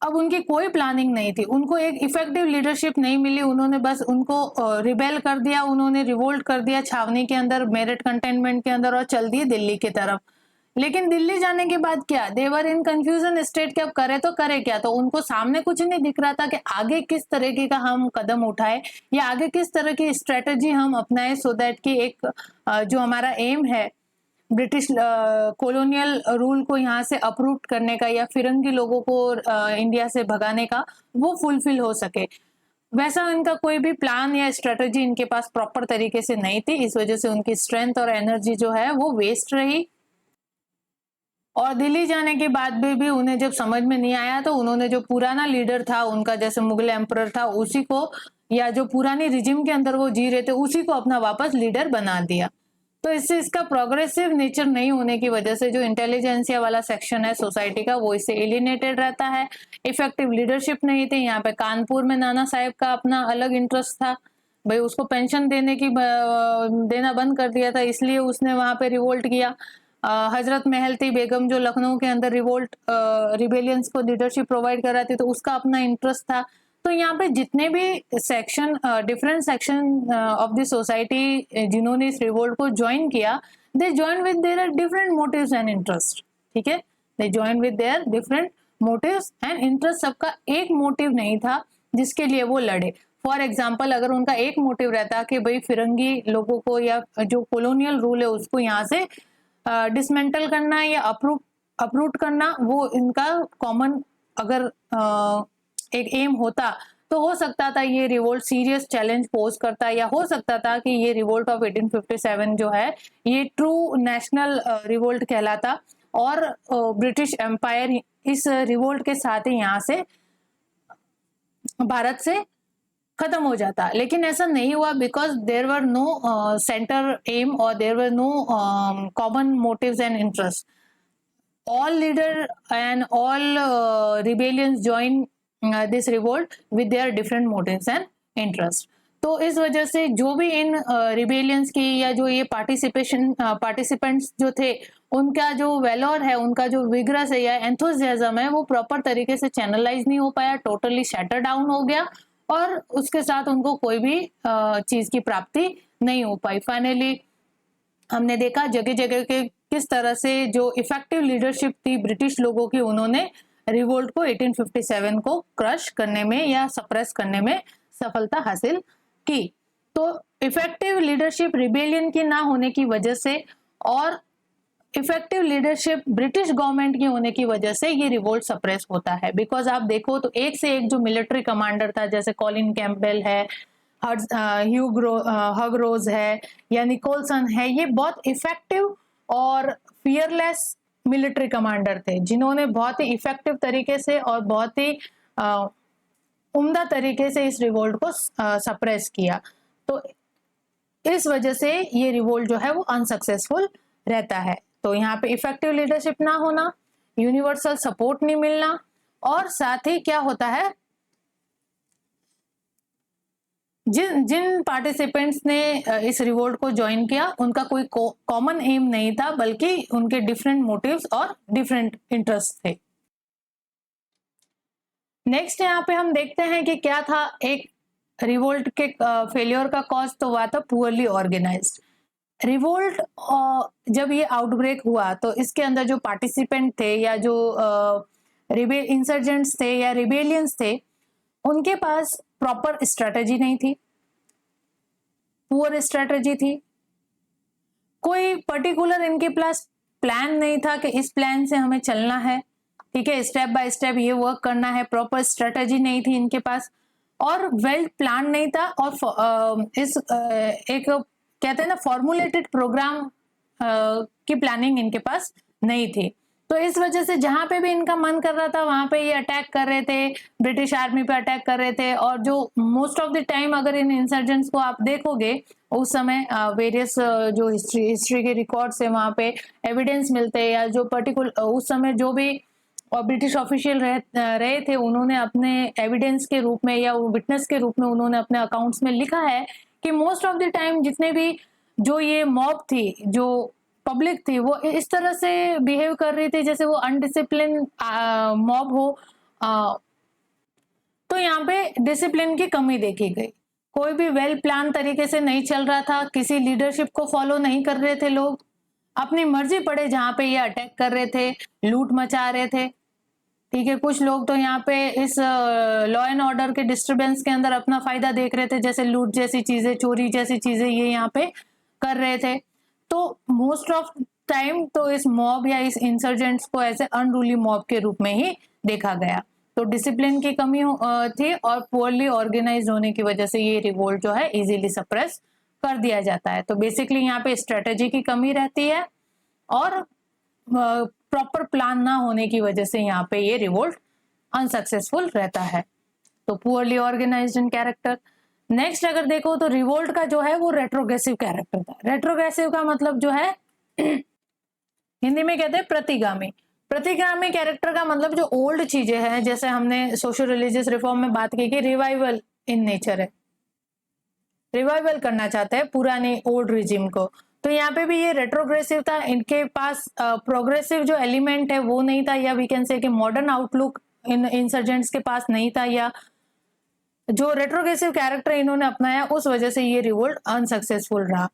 अब उनकी कोई प्लानिंग नहीं थी, उनको एक इफेक्टिव लीडरशिप नहीं मिली, उन्होंने बस उनको रिबेल कर दिया, उन्होंने रिवोल्ट कर दिया छावनी के अंदर, मेरठ कंटेनमेंट के अंदर, और चल दिए दिल्ली की तरफ। लेकिन दिल्ली जाने के बाद क्या, देवर इन कंफ्यूजन स्टेट कि अब करे तो करे क्या। तो उनको सामने कुछ नहीं दिख रहा था कि आगे किस तरीके का हम कदम उठाए या आगे किस तरह की स्ट्रेटजी हम अपनाए, सो दैट कि एक जो हमारा एम है ब्रिटिश कॉलोनियल रूल को यहाँ से अप्रूव करने का या फिरंगी लोगों को इंडिया से भगाने का, वो फुलफिल हो सके। वैसा इनका कोई भी प्लान या स्ट्रेटजी इनके पास प्रॉपर तरीके से नहीं थी। इस वजह से उनकी स्ट्रेंथ और एनर्जी जो है वो वेस्ट रही। और दिल्ली जाने के बाद भी उन्हें जब समझ में नहीं आया तो उन्होंने जो पुराना लीडर था उनका, जैसे मुगल एम्परर था, उसी को, या जो पुरानी रिजिम के अंदर वो जी रहे थे, उसी को अपना वापस लीडर बना दिया। तो इससे इसका प्रोग्रेसिव नेचर नहीं होने की वजह से जो इंटेलिजेंसिया वाला सेक्शन है सोसाइटी का, वो इससे एलिनेटेड रहता है। इफेक्टिव लीडरशिप नहीं थी। यहाँ पे कानपुर में नाना साहेब का अपना अलग इंटरेस्ट था, भाई उसको पेंशन देना बंद कर दिया था, इसलिए उसने वहां पे रिवोल्ट किया। हजरत महल थी बेगम जो लखनऊ के अंदर रिबेलियंस को लीडरशिप प्रोवाइड कर रही थी, तो उसका अपना इंटरेस्ट था। तो यहाँ पे जितने भी section, different section of the society जिन्होंने इस रिवोल्ट को ज्वाइन किया, they join with their different motives and interest. ठीक है, they join with their different motives and interest. सबका एक मोटिव नहीं था जिसके लिए वो लड़े। फॉर एग्जाम्पल, अगर उनका एक मोटिव रहता कि भाई फिरंगी लोगों को या जो कॉलोनियल रूल है उसको यहाँ से डिसमेंटल करना या अप्रूट करना, वो इनका कॉमन अगर एक एम होता, तो हो सकता था ये रिवोल्ट सीरियस चैलेंज पोज करता, या हो सकता था कि ये रिवोल्ट ऑफ 1857 जो है ये ट्रू नेशनल रिवोल्ट कहलाता और ब्रिटिश एम्पायर इस रिवोल्ट के साथ ही यहाँ से भारत से खत्म हो जाता। लेकिन ऐसा नहीं हुआ, because there were no centre aim और there were no common motives and interest. All leader and all rebellions join this revolt with their different motives and interest। तो इस वजह से जो भी इन रिबेलियंस की या जो ये पार्टिसिपेंट्स जो थे, उनका जो वेलोर है, उनका जो विग्रस है या एंथुजियाज्म है, वो प्रॉपर तरीके से चैनलाइज नहीं हो पाया, टोटली शटर डाउन हो गया और उसके साथ उनको कोई भी चीज की प्राप्ति नहीं हो पाई। फाइनली हमने देखा जगह जगह के किस तरह से जो इफेक्टिव लीडरशिप थी ब्रिटिश लोगों की, उन्होंने रिवोल्ट को 1857 को क्रश करने में या सप्रेस करने में सफलता हासिल की। तो इफेक्टिव लीडरशिप रिबेलियन की ना होने की वजह से और इफेक्टिव लीडरशिप ब्रिटिश गवर्नमेंट की होने की वजह से ये रिवोल्ट सप्रेस होता है। बिकॉज आप देखो तो एक से एक जो मिलिट्री कमांडर था, जैसे कॉलिन कैंपबेल है, हग रोज है या निकोलसन है, ये बहुत इफेक्टिव और फियरलेस मिलिट्री कमांडर थे जिन्होंने बहुत ही इफेक्टिव तरीके से और बहुत ही उम्दा तरीके से इस रिवोल्ट को सप्रेस किया। तो इस वजह से ये रिवोल्ट जो है वो अनसक्सेसफुल रहता है। तो यहाँ पे इफेक्टिव लीडरशिप ना होना, यूनिवर्सल सपोर्ट नहीं मिलना, और साथ ही क्या होता है, जिन पार्टिसिपेंट्स ने इस रिवोल्ट को ज्वाइन किया उनका कोई कॉमन एम नहीं था, बल्कि उनके डिफरेंट मोटिव्स और डिफरेंट इंटरेस्ट थे। नेक्स्ट यहाँ पे हम देखते हैं कि क्या था एक रिवोल्ट के फेलियर का कॉज, तो हुआ था पुअरली ऑर्गेनाइज्ड। रिवोल्ट जब ये आउटब्रेक हुआ तो इसके अंदर जो पार्टिसिपेंट थे या जो इंसर्जेंट्स थे या रिबेलियंस थे, उनके पास प्रॉपर स्ट्रेटजी नहीं थी, पुअर स्ट्रेटजी थी। कोई पर्टिकुलर इनके पास प्लान नहीं था कि इस प्लान से हमें चलना है, ठीक है, स्टेप बाय स्टेप ये वर्क करना है। प्रॉपर स्ट्रेटजी नहीं थी इनके पास और वेल प्लान नहीं था, और एक कहते हैं ना फॉर्मुलेटेड प्रोग्राम की प्लानिंग इनके पास नहीं थी। तो इस वजह से जहां पे भी इनका मन कर रहा था वहां पे ये अटैक कर रहे थे, ब्रिटिश आर्मी पे अटैक कर रहे थे। और जो मोस्ट ऑफ द टाइम अगर इन इंसर्जेंट्स को आप देखोगे उस समय वेरियस जो हिस्ट्री के रिकॉर्ड्स है वहां पे एविडेंस मिलते हैं, या जो पर्टिकुलर उस समय जो भी ब्रिटिश ऑफिशियल रहे थे उन्होंने अपने एविडेंस के रूप में या विटनेस के रूप में उन्होंने अपने अकाउंट्स में लिखा है कि मोस्ट ऑफ द टाइम जितने भी जो ये मॉब थी, जो पब्लिक थी, वो इस तरह से बिहेव कर रही थी जैसे वो अनडिसिप्लिन मॉब हो। तो यहाँ पे डिसिप्लिन की कमी देखी गई, कोई भी वेल प्लान तरीके से नहीं चल रहा था, किसी लीडरशिप को फॉलो नहीं कर रहे थे लोग, अपनी मर्जी पड़े जहां पे ये अटैक कर रहे थे, लूट मचा रहे थे। ठीक है, कुछ लोग तो यहाँ पे इस लॉ एंड ऑर्डर के डिस्टरबेंस के अंदर अपना फायदा देख रहे थे, जैसे लूट जैसी चीजें, चोरी जैसी चीजें ये यहाँ पे कर रहे थे। तो मोस्ट ऑफ टाइम तो इस मॉब या इस इंसर्जेंट्स को ऐसे अनरूली मॉब के रूप में ही देखा गया। तो डिसिप्लिन की कमी थी और पुअरली ऑर्गेनाइज होने की वजह से ये रिवोल्ट जो है इजीली सप्रेस कर दिया जाता है। तो बेसिकली यहाँ पे स्ट्रेटेजी की कमी रहती है और प्रॉपर प्लान ना होने की वजह से यहाँ पे ये रिवोल्ट अनसक्सेसफुल रहता है। तो poorly organized in character. Next अगर देखो तो रिवोल्ट का जो है वो रेट्रोग्रेसिव कैरेक्टर था। रेट्रोग्रेसिव का मतलब जो है हिंदी में कहते हैं प्रतिगामी। प्रतिगामी कैरेक्टर का मतलब जो ओल्ड चीजें हैं, जैसे हमने सोशल रिलीजियस रिफॉर्म में बात की कि रिवाइवल इन नेचर है, रिवाइवल करना चाहते हैं पुराने ओल्ड रिजिम को। तो यहाँ पे भी ये रेट्रोग्रेसिव था, इनके पास प्रोग्रेसिव जो एलिमेंट है वो नहीं था, या वी कैन से कि मॉडर्न आउटलुक इन इंसर्जेंट्स के पास नहीं था, या जो रेट्रोग्रेसिव कैरेक्टर इन्होंने अपनाया उस वजह से ये रिवोल्ट अनसक्सेसफुल रहा।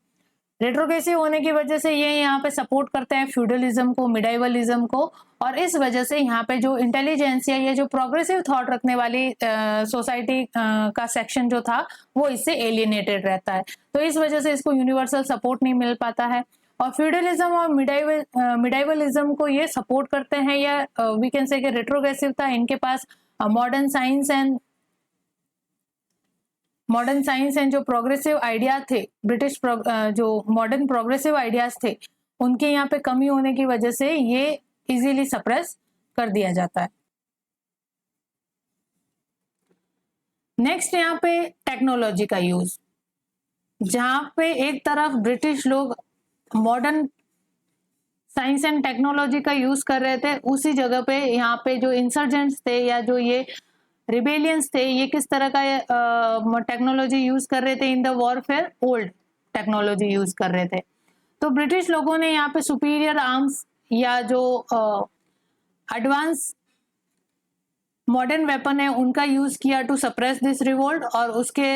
रेट्रोग्रेसिव होने की वजह से ये यहाँ पे सपोर्ट करते हैं फ्यूडलिज्म को, मिडाइवलिज्म को, और इस वजह से यहाँ पे जो इंटेलिजेंसिया या जो प्रोग्रेसिव थॉट रखने वाली सोसाइटी का सेक्शन जो था वो इससे एलियनेटेड रहता है। तो इस वजह से इसको यूनिवर्सल सपोर्ट नहीं मिल पाता है। और फ्यूडलिज्म और मिडाइवलिज्म को ये सपोर्ट करते हैं, या वी कैन से कि रेट्रोग्रेसिव था, इनके पास मॉडर्न साइंस एंड जो प्रोग्रेसिव आइडियाज थे, जो मॉडर्न प्रोग्रेसिव आइडियाज थे उनके यहाँ पे कमी होने की वजह से ये इजीली सप्रेस कर दिया जाता है। नेक्स्ट यहाँ पे टेक्नोलॉजी का यूज, जहां पे एक तरफ ब्रिटिश लोग मॉडर्न साइंस एंड टेक्नोलॉजी का यूज कर रहे थे, उसी जगह पे यहाँ पे जो इंसर्जेंट्स थे या जो ये रिबेलियंस थे ये किस तरह का टेक्नोलॉजी यूज कर रहे थे in the warfare, old technology use कर रहे थे। तो ब्रिटिश लोगों ने यहाँ पे सुपीरियर आर्म्स या जो एडवांस मॉडर्न वेपन है उनका यूज किया टू सप्रेस दिस रिवोल्ट, और उसके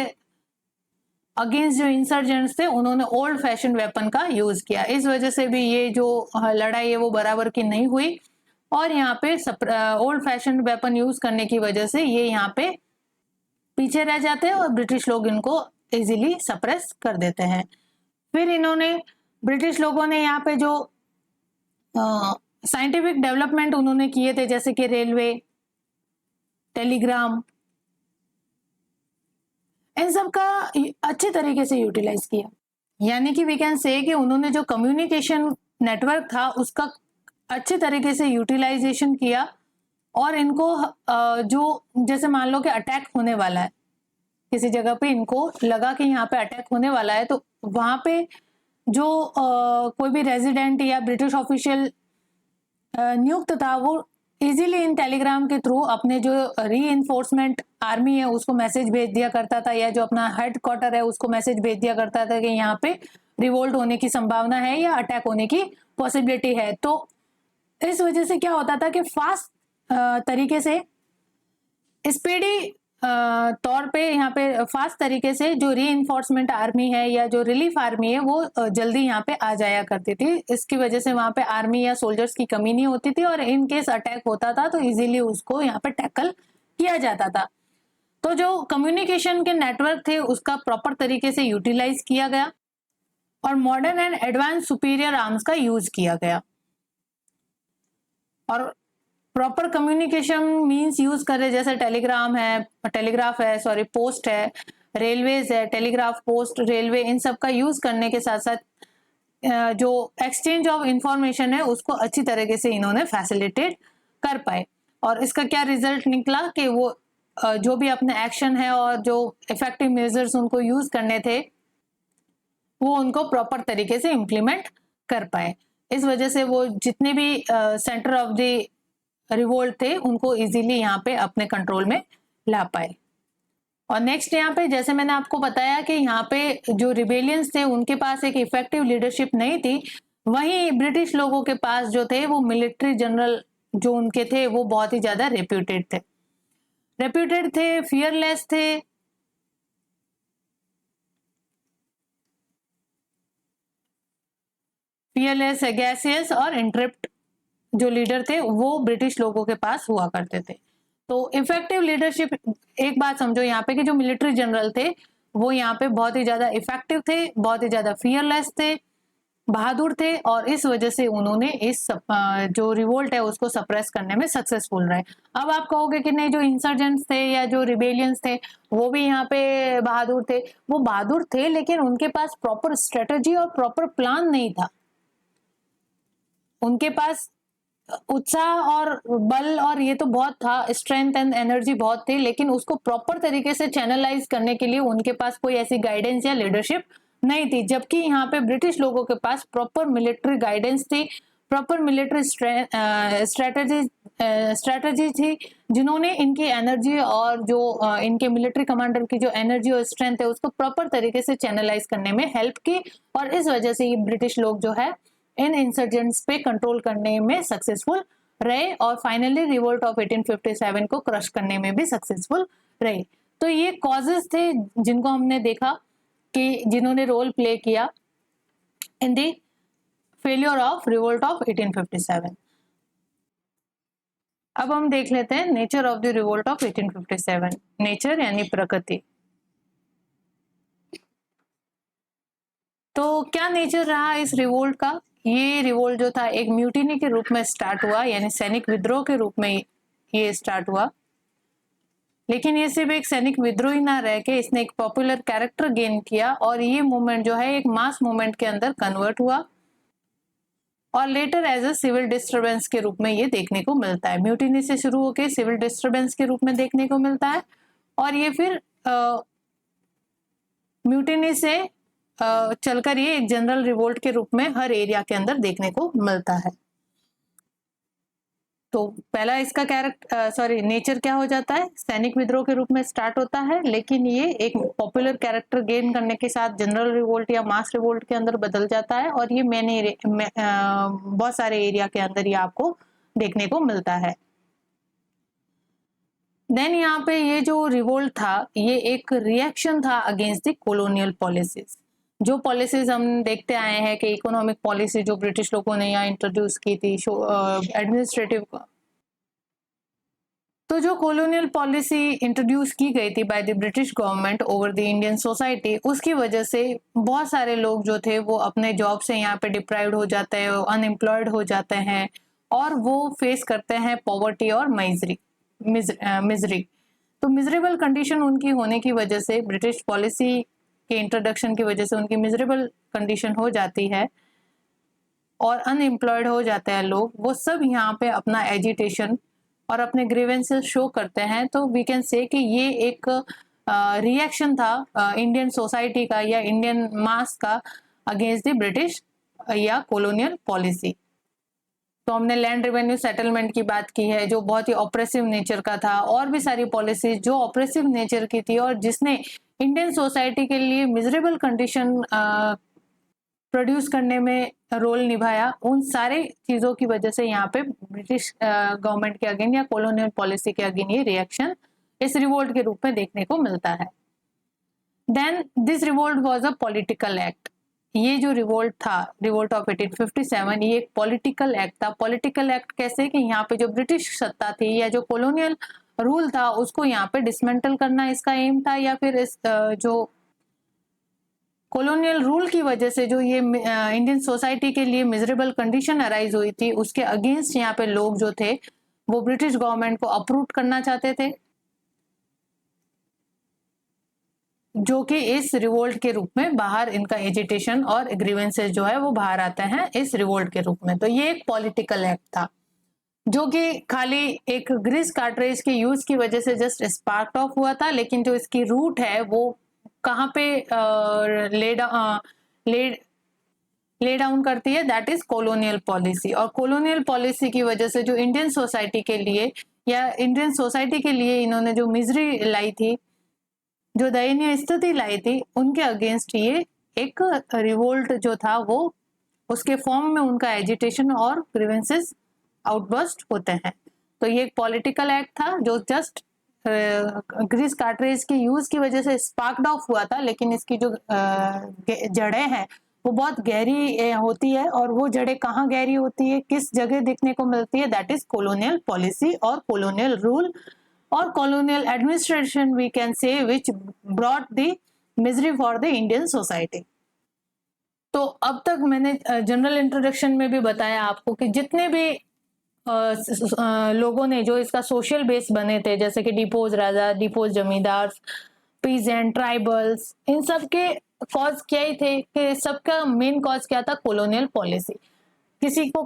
अगेंस्ट जो इंसर्जेंट्स थे उन्होंने ओल्ड फैशन वेपन का यूज किया। इस वजह से भी ये जो लड़ाई है वो बराबर की नहीं हुई, और यहाँ पे ओल्ड फैशन वेपन यूज करने की वजह से ये यहाँ पे पीछे रह जाते हैं और ब्रिटिश लोग इनको इजीली सप्रेस कर देते हैं। फिर इन्होंने ब्रिटिश लोगों ने यहाँ पे जो साइंटिफिक डेवलपमेंट उन्होंने किए थे, जैसे कि रेलवे, टेलीग्राम, इन सब का अच्छे तरीके से यूटिलाइज किया। यानी कि वी कैन से कि उन्होंने जो कम्युनिकेशन नेटवर्क था उसका अच्छे तरीके से यूटिलाइजेशन किया, और इनको जो जैसे मान लो कि अटैक होने वाला है किसी जगह पे, इनको लगा कि यहाँ पे अटैक होने वाला है, तो वहां पे जो कोई भी रेजिडेंट या ब्रिटिश ऑफिशियल नियुक्त था वो इजीली इन टेलीग्राम के थ्रू अपने जो री आर्मी है उसको मैसेज भेज दिया करता था, या जो अपना हेड क्वार्टर है उसको मैसेज भेज दिया करता था कि यहाँ पे रिवोल्ट होने की संभावना है या अटैक होने की पॉसिबिलिटी है। तो इस वजह से क्या होता था कि फास्ट तरीके से, स्पीडी तौर पे यहाँ पे फास्ट तरीके से जो री आर्मी है या जो रिलीफ आर्मी है वो जल्दी यहाँ पे आ जाया करती थी। इसकी वजह से वहां पे आर्मी या सोल्जर्स की कमी नहीं होती थी, और इन केस अटैक होता था तो इजीली उसको यहाँ पे टैकल किया जाता था। तो जो कम्युनिकेशन के नेटवर्क थे उसका प्रॉपर तरीके से यूटिलाइज किया गया, और modern and advance superior arms का यूज किया गया, और प्रॉपर कम्युनिकेशन मींस यूज करे, जैसे पोस्ट है, रेलवेज है, टेलीग्राफ, पोस्ट, रेलवे, इन सब का यूज करने के साथ साथ जो एक्सचेंज ऑफ इंफॉर्मेशन है उसको अच्छी तरीके से इन्होंने फैसिलिटेट कर पाए। और इसका क्या रिजल्ट निकला कि वो जो भी अपने एक्शन है और जो इफेक्टिव मेजर्स उनको यूज करने थे वो उनको प्रॉपर तरीके से इंप्लीमेंट कर पाए। इस वजह से वो जितने भी सेंटर ऑफ द रिवोल्ट थे उनको इजीली यहाँ पे अपने कंट्रोल में ला पाए। और नेक्स्ट यहाँ पे जैसे मैंने आपको बताया कि यहाँ पे जो रिबेलियंस थे उनके पास एक इफेक्टिव लीडरशिप नहीं थी, वहीं ब्रिटिश लोगों के पास जो थे वो मिलिट्री जनरल जो उनके थे वो बहुत ही ज्यादा रेप्यूटेड थे, फियरलेस थे, पीएलएस, गैसियस और इंटरप्ट जो लीडर थे वो ब्रिटिश लोगों के पास हुआ करते थे। तो इफेक्टिव लीडरशिप, एक बात समझो यहाँ पे कि जो मिलिट्री जनरल थे वो यहाँ पे बहुत ही ज्यादा इफेक्टिव थे, बहुत ही ज्यादा फियरलेस थे, बहादुर थे, और इस वजह से उन्होंने इस जो रिवोल्ट है उसको सप्रेस करने में सक्सेसफुल रहे। अब आप कहोगे कि नहीं, जो इंसर्जेंट्स थे या जो रिबेलियंस थे वो भी यहाँ पे बहादुर थे। वो बहादुर थे लेकिन उनके पास प्रॉपर स्ट्रेटजी और प्रॉपर प्लान नहीं था। उनके पास उत्साह और बल और ये तो बहुत था, स्ट्रेंथ एंड एनर्जी बहुत थी, लेकिन उसको प्रॉपर तरीके से चैनलाइज करने के लिए उनके पास कोई ऐसी गाइडेंस या लीडरशिप नहीं थी। जबकि यहाँ पे ब्रिटिश लोगों के पास प्रॉपर मिलिट्री गाइडेंस थी, प्रॉपर मिलिट्री स्ट्रेटजी थी, जिन्होंने इनकी एनर्जी और जो इनके मिलिट्री कमांडर की जो एनर्जी और स्ट्रेंथ है उसको प्रॉपर तरीके से चैनलाइज करने में हेल्प की, और इस वजह से ये ब्रिटिश लोग जो है इन इंसर्जेंट्स पे कंट्रोल करने में सक्सेसफुल रहे, और फाइनली रिवोल्ट ऑफ 1857 को क्रश करने में भी सक्सेसफुल रहे। तो ये कॉजेस थे जिनको हमने देखा कि जिन्होंने रोल प्ले किया in the failure of revolt of 1857। अब हम देख लेते हैं nature of the revolt of 1857। Nature यानी प्रकृति। तो क्या नेचर रहा इस रिवोल्ट का? ये रिवोल्ट जो था एक म्यूटिनी के रूप में स्टार्ट हुआ, यानी सैनिक विद्रोह के रूप में ये स्टार्ट हुआ। लेकिन ये सिर्फ एक सैनिक विद्रोह ही ना रह के इसने एक पॉपुलर कैरेक्टर गेन किया, और ये मूवमेंट जो है एक मास मूवमेंट के अंदर कन्वर्ट हुआ, और later as a civil disturbance के रूप में ये देखने को मिलता है। म्यूटिनी से शुरू होकर सिविल डिस्टर्बेंस के रूप में देखने को मिलता है, और ये फिर म्यूटिनी से चलकर ये एक जनरल रिवोल्ट के रूप में हर एरिया के अंदर देखने को मिलता है। तो पहला इसका नेचर क्या हो जाता है? सैनिक विद्रोह के रूप में स्टार्ट होता है, लेकिन ये एक पॉपुलर कैरेक्टर गेन करने के साथ जनरल रिवोल्ट या मास रिवोल्ट के अंदर बदल जाता है, और ये बहुत सारे एरिया के अंदर ये आपको देखने को मिलता है। देन यहाँ पे ये जो रिवोल्ट था ये एक रिएक्शन था अगेंस्ट द कॉलोनियल पॉलिसीज। जो पॉलिसीज हम देखते आए हैं कि इकोनॉमिक पॉलिसी जो ब्रिटिश लोगों ने यहाँ इंट्रोड्यूस की थी, एडमिनिस्ट्रेटिव, तो जो कॉलोनियल पॉलिसी इंट्रोड्यूस की गई थी bye the British government over the Indian society, उसकी वजह से बहुत सारे लोग जो थे वो अपने जॉब से यहाँ पे डिप्राइव्ड हो जाते हैं, अनएम्प्लॉयड हो जाते हैं, और वो फेस करते हैं पॉवर्टी और मिजरी। तो मिजरेबल कंडीशन उनकी होने की वजह से, ब्रिटिश पॉलिसी के इंट्रोडक्शन की वजह से उनकी मिजरेबल कंडीशन हो जाती है और अनएम्प्लॉयड हो जाते हैं लोग। वो सब यहाँ पे अपना एजिटेशन और अपने ग्रीवेंसेस शो करते हैं। तो वी कैन से कि ये एक रिएक्शन था इंडियन सोसाइटी का या इंडियन मास का अगेंस्ट द ब्रिटिश या कॉलोनियल पॉलिसी। तो हमने लैंड रेवेन्यू सेटलमेंट की बात की है जो बहुत ही ऑप्रेसिव नेचर का था, और भी सारी पॉलिसीज जो ऑप्रेसिव नेचर की थी और जिसने इंडियन सोसाइटी के लिए मिजरेबल कंडीशन प्रोड्यूस करने में रोल निभाया। उन सारे चीजों की वजह से यहाँ पे ब्रिटिश गवर्नमेंट के अगेन या कॉलोनियल पॉलिसी के अगेन ये रिएक्शन इस रिवोल्ट के रूप में देखने को मिलता है। Then this revolt was a political act. ये जो रिवोल्ट था, रिवोल्ट ऑफ 1857, ये एक पॉलिटिकल एक्ट था। पॉलिटिकल एक्ट कैसे कि यहाँ पे जो ब्रिटिश सत्ता थी या जो कॉलोनियल रूल था उसको यहाँ पे डिसमेंटल करना इसका एम था, या फिर इस जो कॉलोनियल रूल की वजह से जो ये इंडियन सोसाइटी के लिए मिजरेबल कंडीशन अराइज हुई थी उसके अगेंस्ट यहाँ पे लोग जो थे वो ब्रिटिश गवर्नमेंट को अप्रूव करना चाहते थे, जो कि इस रिवोल्ट के रूप में बाहर इनका एजिटेशन और ग्रीवेंसेस जो है वो बाहर आते हैं इस रिवोल्ट के रूप में। तो ये एक पॉलिटिकल एक्ट था जो कि खाली एक ग्रीस कार्ट्रेज के यूज की वजह से जस्ट स्पार्क ऑफ हुआ था, लेकिन जो इसकी रूट है वो कहाँ पे ले डाउन करती है, दैट इज कॉलोनियल पॉलिसी। और कॉलोनियल पॉलिसी की वजह से जो इंडियन सोसाइटी के लिए या इंडियन सोसाइटी के लिए इन्होंने जो मिजरी लाई थी, जो दयनीय स्थिति लाई थी, उनके अगेंस्ट ये एक रिवोल्ट जो था वो उसके फॉर्म में उनका एजिटेशन और ग्रीवेंसेस आउटबर्स्ट होते हैं। तो ये एक पॉलिटिकल एक्ट था जो जस्ट ग्रीस कार्ट्रेज के यूज की वजह से स्पार्क्ड ऑफ हुआ था, लेकिन इसकी जो जड़ें हैं वो बहुत गहरी होती है, और वो जड़ें कहाँ गहरी होती है, किस जगह देखने को मिलती है, दैट इज कॉलोनियल पॉलिसी और कॉलोनियल रूल और colonial administration we can say, which brought the misery for the Indian society. तो अब तक मैंने जनरल इंट्रोडक्शन में भी बताया आपको कि जितने भी लोगों ने जो इसका सोशल बेस बने थे, जैसे कि डिपोज राजा, डिपोज जमींदार, पीजेंट, ट्राइबल्स, इन सब के कॉज क्या ही थे कि सबका मेन कॉज क्या था, कॉलोनियल पॉलिसी। किसी को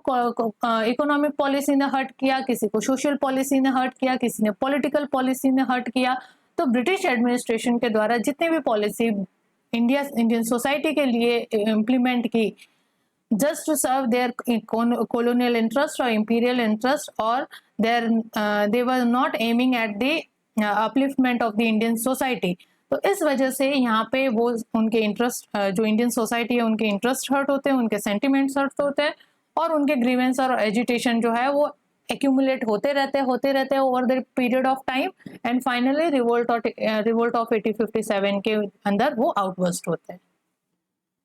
इकोनॉमिक पॉलिसी ने हर्ट किया, किसी को सोशल पॉलिसी ने हर्ट किया, किसी ने पॉलिटिकल पॉलिसी ने हर्ट किया। तो ब्रिटिश एडमिनिस्ट्रेशन के द्वारा जितने भी पॉलिसी इंडियन सोसाइटी के लिए इम्प्लीमेंट की, just to serve their colonial interest or imperial interest, or they were not aiming at the upliftment of the Indian society। तो इस वजह से यहाँ पे वो उनके इंटरेस्ट, जो इंडियन सोसाइटी है उनके इंटरेस्ट हर्ट होते हैं, उनके सेंटिमेंट्स हर्ट होते हैं, और उनके ग्रीवेंस और एजिटेशन जो है वो एक्यूमुलेट होते रहते हैं over the period of time, and finally revolt of 1857 के अंदर वो आउटबर्स्ट होते हैं।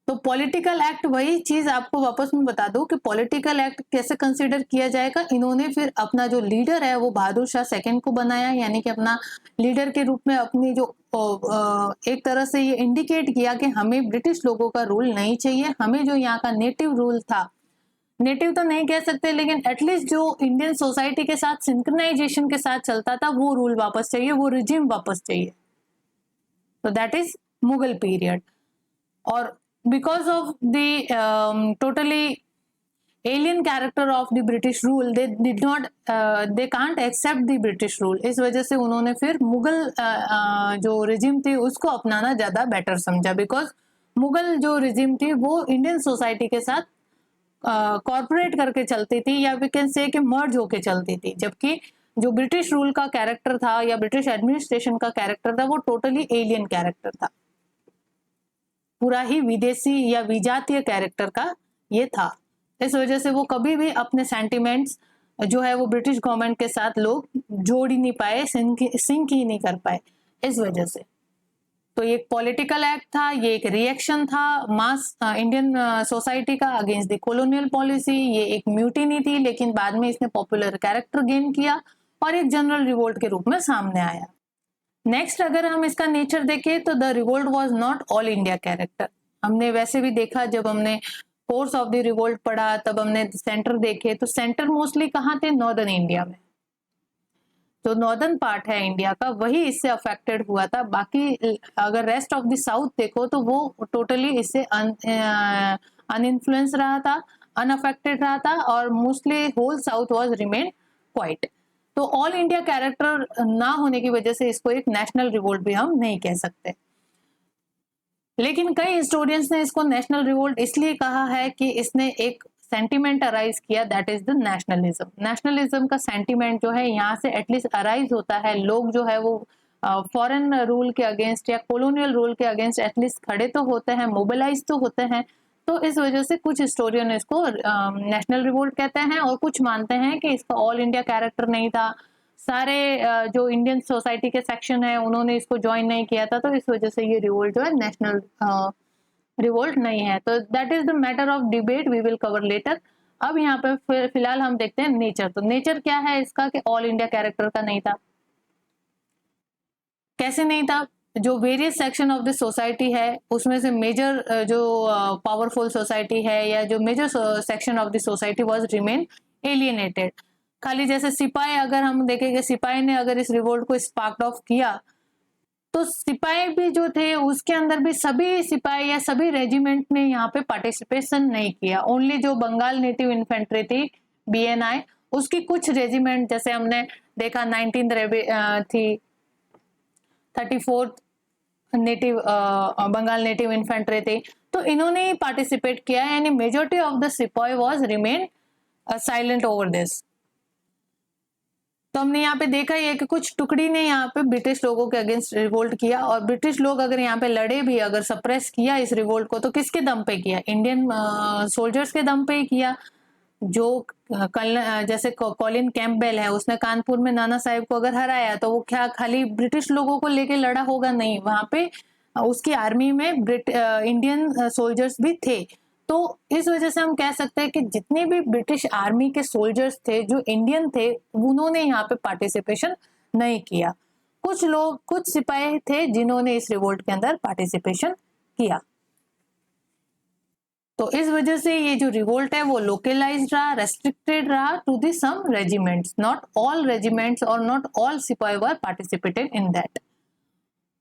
तो पॉलिटिकल एक्ट, वही चीज आपको वापस में बता दूं कि पॉलिटिकल एक्ट कैसे कंसीडर किया जाएगा। इन्होंने फिर अपना जो लीडर है वो बहादुर शाह सेकंड को बनाया, यानी कि अपना लीडर के रूप में अपनी जो एक तरह से ये इंडिकेट किया कि हमें ब्रिटिश लोगों का रूल नहीं चाहिए, हमें जो यहाँ का नेटिव रूल था, नेटिव तो नहीं कह सकते लेकिन एटलीस्ट जो इंडियन सोसाइटी के साथ सिंक्रोनाइजेशन के साथ चलता था, वो रूल वापस चाहिए, वो रिजिम वापस चाहिए। तो दैट इज मुगल पीरियड। और because of the totally alien character of the British rule, they can't accept the British rule। इस वजह से उन्होंने फिर मुगल जो रिजिम थी उसको अपनाना ज्यादा बेटर समझा, बिकॉज मुगल जो रिजिम थी वो इंडियन सोसाइटी के साथ कॉर्पोरेट करके चलती थी, या वी कैन से कि मर्ज होके चलती थी, जबकि जो ब्रिटिश रूल का कैरेक्टर था या ब्रिटिश एडमिनिस्ट्रेशन का कैरेक्टर था वो टोटली एलियन कैरेक्टर था, पूरा ही विदेशी या विजातीय कैरेक्टर का ये था। इस वजह से वो कभी भी अपने सेंटिमेंट्स जो है वो ब्रिटिश गवर्नमेंट के साथ लोग जोड़ ही नहीं पाए, सिंक ही नहीं कर पाए इस वजह से। तो ये एक पॉलिटिकल एक्ट था, ये एक रिएक्शन था मास इंडियन सोसाइटी का अगेंस्ट द कॉलोनियल पॉलिसी। ये एक म्यूटिनी थी, लेकिन बाद में इसने पॉपुलर कैरेक्टर गेन किया और एक जनरल रिवोल्ट के रूप में सामने आया। नेक्स्ट अगर हम इसका नेचर देखें तो the revolt was not all India character. हमने वैसे भी देखा, जब हमने कोर्स ऑफ द रिवोल्ट पढ़ा तब हमने सेंटर देखे, तो सेंटर मोस्टली कहाँ थे, नॉर्दर्न इंडिया में। जो नॉर्दर्न पार्ट है इंडिया का वही इससे अफेक्टेड हुआ था। बाकी अगर रेस्ट ऑफ द साउथ देखो तो वो टोटली इससे अनइन्फ्लुएंस रहा था, अनअफेक्टेड रहा था, और mostly whole south was remain quiet. तो ऑल इंडिया कैरेक्टर ना होने की वजह से इसको एक नेशनल रिवोल्ट भी हम नहीं कह सकते। लेकिन कई हिस्टोरियंस ने इसको नेशनल रिवोल्ट इसलिए कहा है कि इसने एक सेंटिमेंट अराइज किया, that is the nationalism. Nationalism का सेंटिमेंट जो है यहाँ से एटलीस्ट अराइज होता है। लोग जो है वो फॉरेन रूल के अगेंस्ट या कॉलोनियल रूल के अगेंस्ट एटलीस्ट खड़े तो होते हैं, मोबिलाइज तो होते हैं। तो इस वजह से कुछ हिस्टोरियन इसको नेशनल रिवोल्ट कहते हैं, और कुछ मानते हैं कि इसका ऑल इंडिया कैरेक्टर नहीं था, सारे जो इंडियन सोसाइटी के सेक्शन है उन्होंने इसको ज्वाइन नहीं किया था, तो इस वजह से ये रिवोल्ट जो है नेशनल रिवोल्ट नहीं है। तो that is the matter of debate, we will cover later. अब यहाँ पे फिलहाल हम देखते हैं नेचर। तो नेचर क्या है इसका कि ऑल इंडिया कैरेक्टर का नहीं था। कैसे नहीं था, जो various section of the society है उसमें से मेजर जो पावरफुल सोसाइटी है या जो major section of the society was remain alienated. खाली जैसे सिपाही, अगर हम देखेंगे सिपाही ने अगर इस रिवोल्ट को स्पार्क ऑफ किया, तो सिपाही भी जो थे उसके अंदर भी सभी सिपाही या सभी रेजिमेंट ने यहाँ पे पार्टिसिपेशन नहीं किया। ओनली जो बंगाल नेटिव इन्फेंट्री थी BNI, उसकी कुछ रेजिमेंट, जैसे हमने देखा 19th थी, 34th native Bengal native infantry थी, तो इन्होंने ही पार्टिसिपेट किया, यानी मेजॉरिटी ऑफ द सिपाही was remain silent over this. तो हमने यहाँ पे देखा ये कि कुछ टुकड़ी ने यहाँ पे ब्रिटिश लोगों के अगेंस्ट रिवोल्ट किया, और ब्रिटिश लोग अगर यहाँ पे लड़े भी, अगर सप्रेस किया इस रिवोल्ट को, तो किसके दम पे किया, इंडियन सोल्जर्स के दम पे ही किया। जो जैसे कॉलिन कैंपबेल है, उसने कानपुर में नाना साहेब को अगर हराया, तो वो क्या खाली ब्रिटिश लोगों को लेके लड़ा होगा, नहीं, वहां पे उसकी आर्मी में इंडियन सोल्जर्स भी थे। तो इस वजह से हम कह सकते हैं कि जितने भी ब्रिटिश आर्मी के सोल्जर्स थे जो इंडियन थे, उन्होंने यहाँ पे पार्टिसिपेशन नहीं किया। कुछ लोग, कुछ सिपाही थे जिन्होंने इस रिवोल्ट के अंदर पार्टिसिपेशन किया। तो इस वजह से ये जो रिवोल्ट है वो लोकलाइज्ड रहा, रेस्ट्रिक्टेड रहा to the some regiments, not all regiments और नॉट ऑल सिपाही वर पार्टिसिपेटेड इन दैट।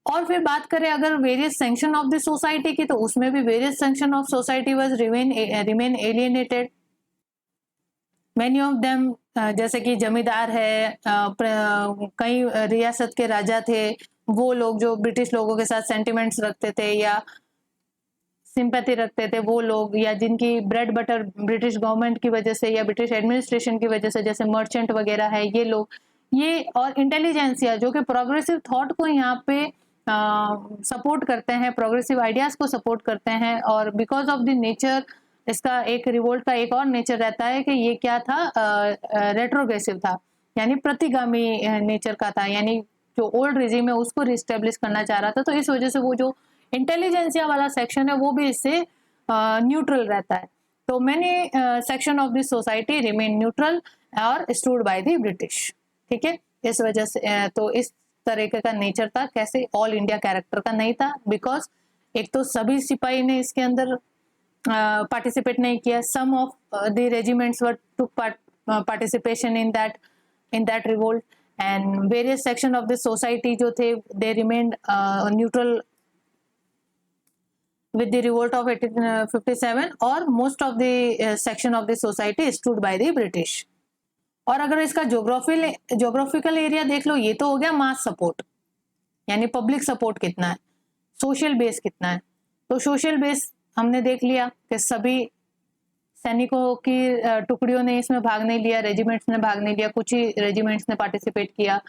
और फिर बात करें अगर various section of the society की, तो उसमें भी various section of society was remain alienated. Many of them, जैसे कि जमींदार है, कई रियासत के राजा थे, वो लोग जो ब्रिटिश लोगों के साथ सेंटिमेंट्स रखते थे या सिंपैथी रखते थे, वो लोग, या जिनकी ब्रेड बटर ब्रिटिश गवर्नमेंट की वजह से या ब्रिटिश एडमिनिस्ट्रेशन की वजह से, जैसे मर्चेंट वगैरह है, ये लोग, ये और इंटेलिजेंसिया जो कि प्रोग्रेसिव थॉट को यहाँ पे सपोर्ट करते हैं, प्रोग्रेसिव आइडियाज को सपोर्ट करते हैं। और बिकॉज ऑफ द नेचर, इसका एक रिवोल्ट का एक और नेचर रहता है कि ये क्या था, रेट्रोग्रेसिव था, यानी प्रतिगामी नेचर का था, यानी जो ओल्ड रिजीम है उसको रिस्टेब्लिश करना चाह रहा था। तो इस वजह से वो जो इंटेलिजेंसिया वाला सेक्शन है वो भी इससे न्यूट्रल रहता है। तो many section of this society remain neutral और स्टूड बाय द ब्रिटिश। ठीक है, इस वजह से तो इस तरीके का नेचर था, कैसे ऑल इंडिया कैरेक्टर का नहीं था, बिकॉज एक तो सभी सिपाही ने इसके अंदर पार्टिसिपेट नहीं किया, some of the regiments were took participation in that revolt, and various section of the society जो थे they remained neutral with the revolt of 1857 और most of the section of the society stood by the British। और अगर इसका जोग्राफिकल एरिया देख लो, ये तो हो गया मास सपोर्ट, यानी पब्लिक सपोर्ट कितना है, सोशल बेस कितना है। तो सोशल बेस हमने देख लिया कि सभी सैनिकों की टुकड़ियों ने इसमें भाग नहीं लिया, रेजिमेंट्स ने भाग नहीं लिया, कुछ ही रेजिमेंट्स ने पार्टिसिपेट किया।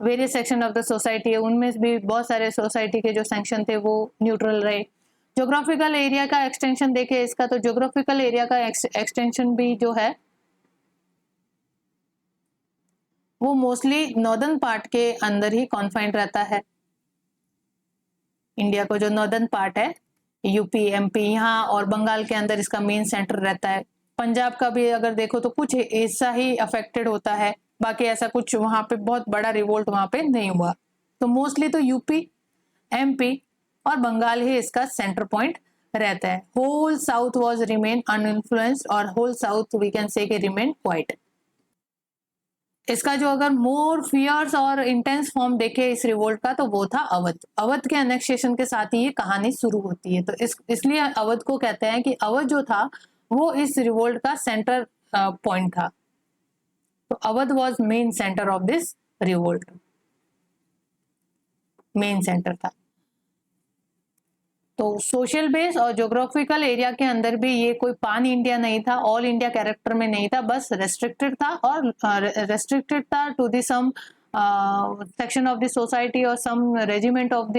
Various section of the society है, उनमें भी बहुत सारे सोसाइटी के जो सेक्शन थे वो न्यूट्रल रहे। ज्योग्राफिकल एरिया का एक्सटेंशन देखे इसका, तो ज्योग्राफिकल एरिया का एक्सटेंशन भी जो है वो मोस्टली नॉर्दर्न पार्ट के अंदर ही कॉन्फाइंड रहता है। इंडिया को जो नॉर्दर्न पार्ट है, यूपी, एमपी, यहाँ और बंगाल के अंदर इसका मेन सेंटर रहता है। पंजाब का भी अगर देखो तो कुछ ऐसा ही अफेक्टेड होता है, बाकी ऐसा कुछ वहां पे बहुत बड़ा रिवोल्ट वहां पे नहीं हुआ। तो मोस्टली तो यूपी, एमपी और बंगाल ही इसका सेंटर पॉइंट रहता है। Whole south was remain uninfluenced और whole south we can say remain quiet. इसका जो अगर मोर फियर्स और इंटेंस फॉर्म देखे इस रिवोल्ट का, तो वो था अवध। अवध के अनेक्सेशन के साथ ही ये कहानी शुरू होती है। तो इसलिए अवध को कहते हैं कि अवध जो था वो इस रिवोल्ट का सेंटर पॉइंट था। तो Awadh was main centre of this revolt, main centre था। तो सोशल बेस और ज्योग्राफिकल एरिया के अंदर भी ये कोई पान इंडिया नहीं था, ऑल इंडिया कैरेक्टर में नहीं था, बस रेस्ट्रिक्टेड था, और रेस्ट्रिक्टेड था to the some section of the society और some regiment of the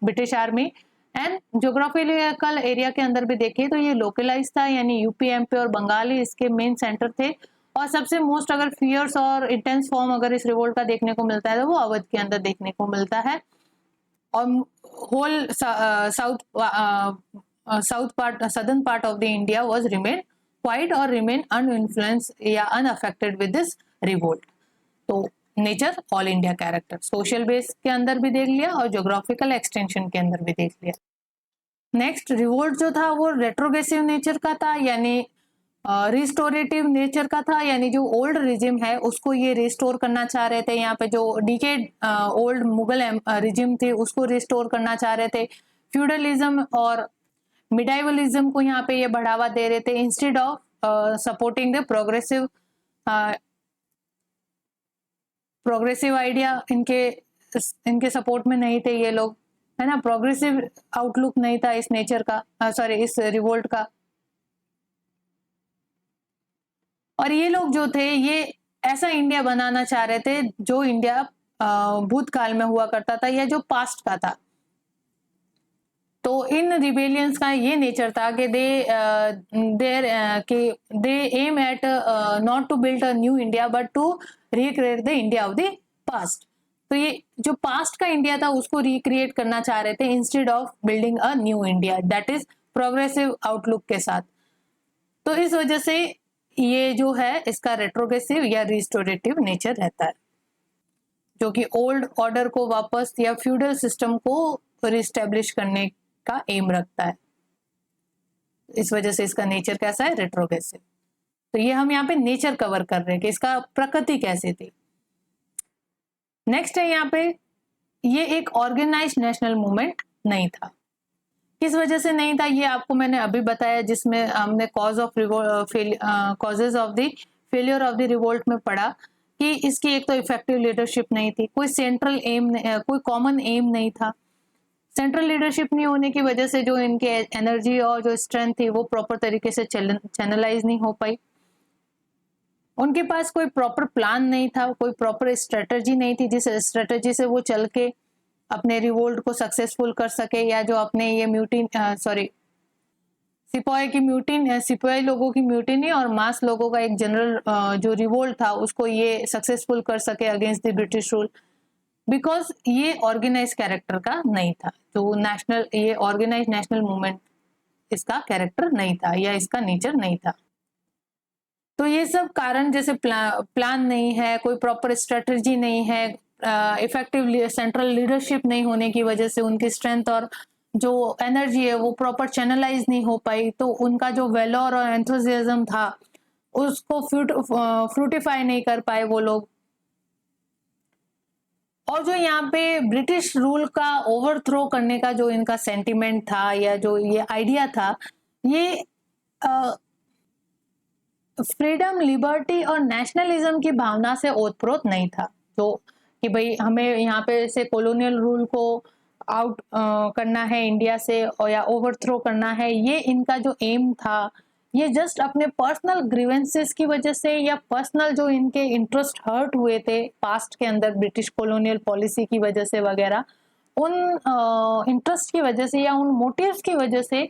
British army. And geographical area के अंदर भी देखिए तो ये लोकलाइज था, यानी यूपी, एमपी और बंगाल ही इसके मेन सेंटर थे। और सबसे मोस्ट अगर फियर्स और इंटेंस फॉर्म अगर इस रिवोल्ट का देखने को मिलता है तो वो अवध के अंदर देखने को मिलता है। और whole south part, southern part of the India was remain quiet or remain uninfluenced या unaffected with this revolt। तो nature all India character, social base के अंदर भी देख लिया और ज्योग्राफिकल एक्सटेंशन के अंदर भी देख लिया। नेक्स्ट रिवोल्ट जो था वो रेट्रोग्रेसिव नेचर का था, यानी रिस्टोरेटिव नेचर का था, यानी जो ओल्ड रिजिम है उसको ये रिस्टोर करना चाह रहे थे। यहाँ पे जो डिकेड ओल्ड मुगल रिजिम थी उसको रिस्टोर करना चाह रहे थे। फ्यूडलिज्म और मिडाइवलिज्म को यहाँ पे ये बढ़ावा दे रहे थे, instead of supporting the progressive idea. इनके सपोर्ट में नहीं थे ये लोग, है ना, प्रोग्रेसिव आउटलुक नहीं था इस नेचर का, सॉरी इस रिवोल्ट का। और ये लोग जो थे ये ऐसा इंडिया बनाना चाह रहे थे जो इंडिया भूतकाल में हुआ करता था या जो पास्ट का था। तो इन रिबेलियंस का ये नेचर था कि they aim at not to build a new India but to recreate the India of the past. तो ये जो पास्ट का इंडिया था उसको रिक्रिएट करना चाह रहे थे instead of building a new India, that is progressive outlook के साथ। तो इस वजह से ये जो है इसका रेट्रोग्रेसिव या रिस्टोरेटिव नेचर रहता है, जो कि ओल्ड ऑर्डर को वापस या फ्यूडल सिस्टम को रिस्टेब्लिश करने का एम रखता है। इस वजह से इसका नेचर कैसा है, रेट्रोग्रेसिव। तो ये हम यहाँ पे नेचर कवर कर रहे हैं कि इसका प्रकृति कैसे थी। नेक्स्ट है यहाँ पे, ये एक ऑर्गेनाइज्ड नेशनल मूवमेंट नहीं था। किस वजह से नहीं था ये आपको मैंने अभी बताया, जिसमें हमने causes of the failure of the revolt में पढ़ा कि इसकी एक तो इफेक्टिव लीडरशिप नहीं थी, कोई सेंट्रल एम, कोई कॉमन एम नहीं था। सेंट्रल लीडरशिप नहीं होने की वजह से जो इनके एनर्जी और जो स्ट्रेंथ थी वो प्रॉपर तरीके से चैनलाइज नहीं हो पाई। उनके पास कोई प्रॉपर प्लान नहीं था, कोई प्रॉपर स्ट्रेटजी नहीं थी जिस स्ट्रेटजी से वो चल के अपने रिवोल्ट को सक्सेसफुल कर सके, या जो अपने ये सिपाही लोगों की म्यूटिनी और मास लोगों का एक जनरल जो रिवोल्ट था उसको ये सक्सेसफुल कर सके against the British rule, because ये ऑर्गेनाइज कैरेक्टर का नहीं था। जो ये ऑर्गेनाइज नेशनल मूवमेंट इसका कैरेक्टर नहीं था या इसका नेचर नहीं था। तो ये सब कारण, जैसे प्लान नहीं है, कोई प्रॉपर स्ट्रेटजी नहीं है, इफेक्टिव सेंट्रल लीडरशिप नहीं होने की वजह से उनकी स्ट्रेंथ और जो एनर्जी है वो प्रॉपर चैनलाइज नहीं हो पाई, तो उनका जो वेलोर और एंथुसियाज्म था उसको फ्रूटिफाई नहीं कर पाए वो लोग। और जो यहाँ पे ब्रिटिश रूल का ओवरथ्रो करने का जो इनका सेंटिमेंट था या जो ये आइडिया था, ये फ्रीडम, लिबर्टी और नेशनलिज्म की भावना से ओतप्रोत नहीं था, जो कि भाई हमें यहाँ पे से कॉलोनियल रूल को आउट करना है इंडिया से और या ओवरथ्रो करना है। ये इनका जो एम था, ये जस्ट अपने पर्सनल ग्रीवेंसेस की वजह से या पर्सनल जो इनके इंटरेस्ट हर्ट हुए थे पास्ट के अंदर ब्रिटिश कॉलोनियल पॉलिसी की वजह से वगैरह, उन इंटरेस्ट की वजह से या उन मोटिव्स की वजह से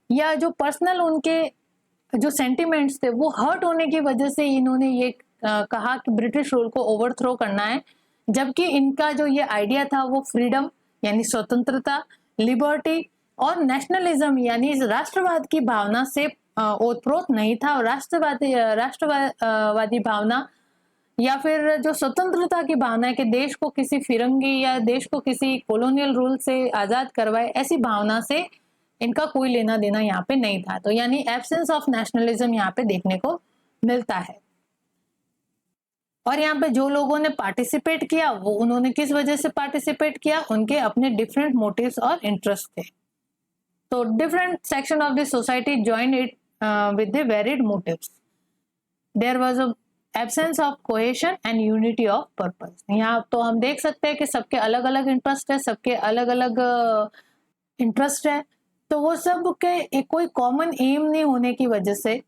या जो पर्सनल उनके जो सेंटिमेंट्स थे वो हर्ट होने की वजह से इन्होंने ये कहा कि ब्रिटिश रूल को ओवरथ्रो करना है। जबकि इनका जो ये आइडिया था वो फ्रीडम यानी स्वतंत्रता, लिबर्टी और नेशनलिज्म यानी राष्ट्रवाद की भावना से ओतप्रोत नहीं था। और राष्ट्रवादी भावना या फिर जो स्वतंत्रता की भावना है कि देश को किसी फिरंगी या देश को किसी कॉलोनियल रूल से आजाद करवाए, ऐसी भावना से इनका कोई लेना देना यहाँ पे नहीं था। तो यानी एब्सेंस ऑफ नेशनलिज्म यहाँ पे देखने को मिलता है। और यहाँ पे जो लोगों ने पार्टिसिपेट किया वो उन्होंने किस वजह से पार्टिसिपेट किया, उनके अपने डिफरेंट मोटिव्स और इंटरेस्ट थे। तो different section of the society joined it with the varied motives. There was a absence of cohesion and unity of purpose. यहाँ तो हम देख सकते हैं कि सबके अलग अलग इंटरेस्ट है, सबके अलग अलग इंटरेस्ट है, तो वो सब के कोई कॉमन एम नहीं होने की वजह से,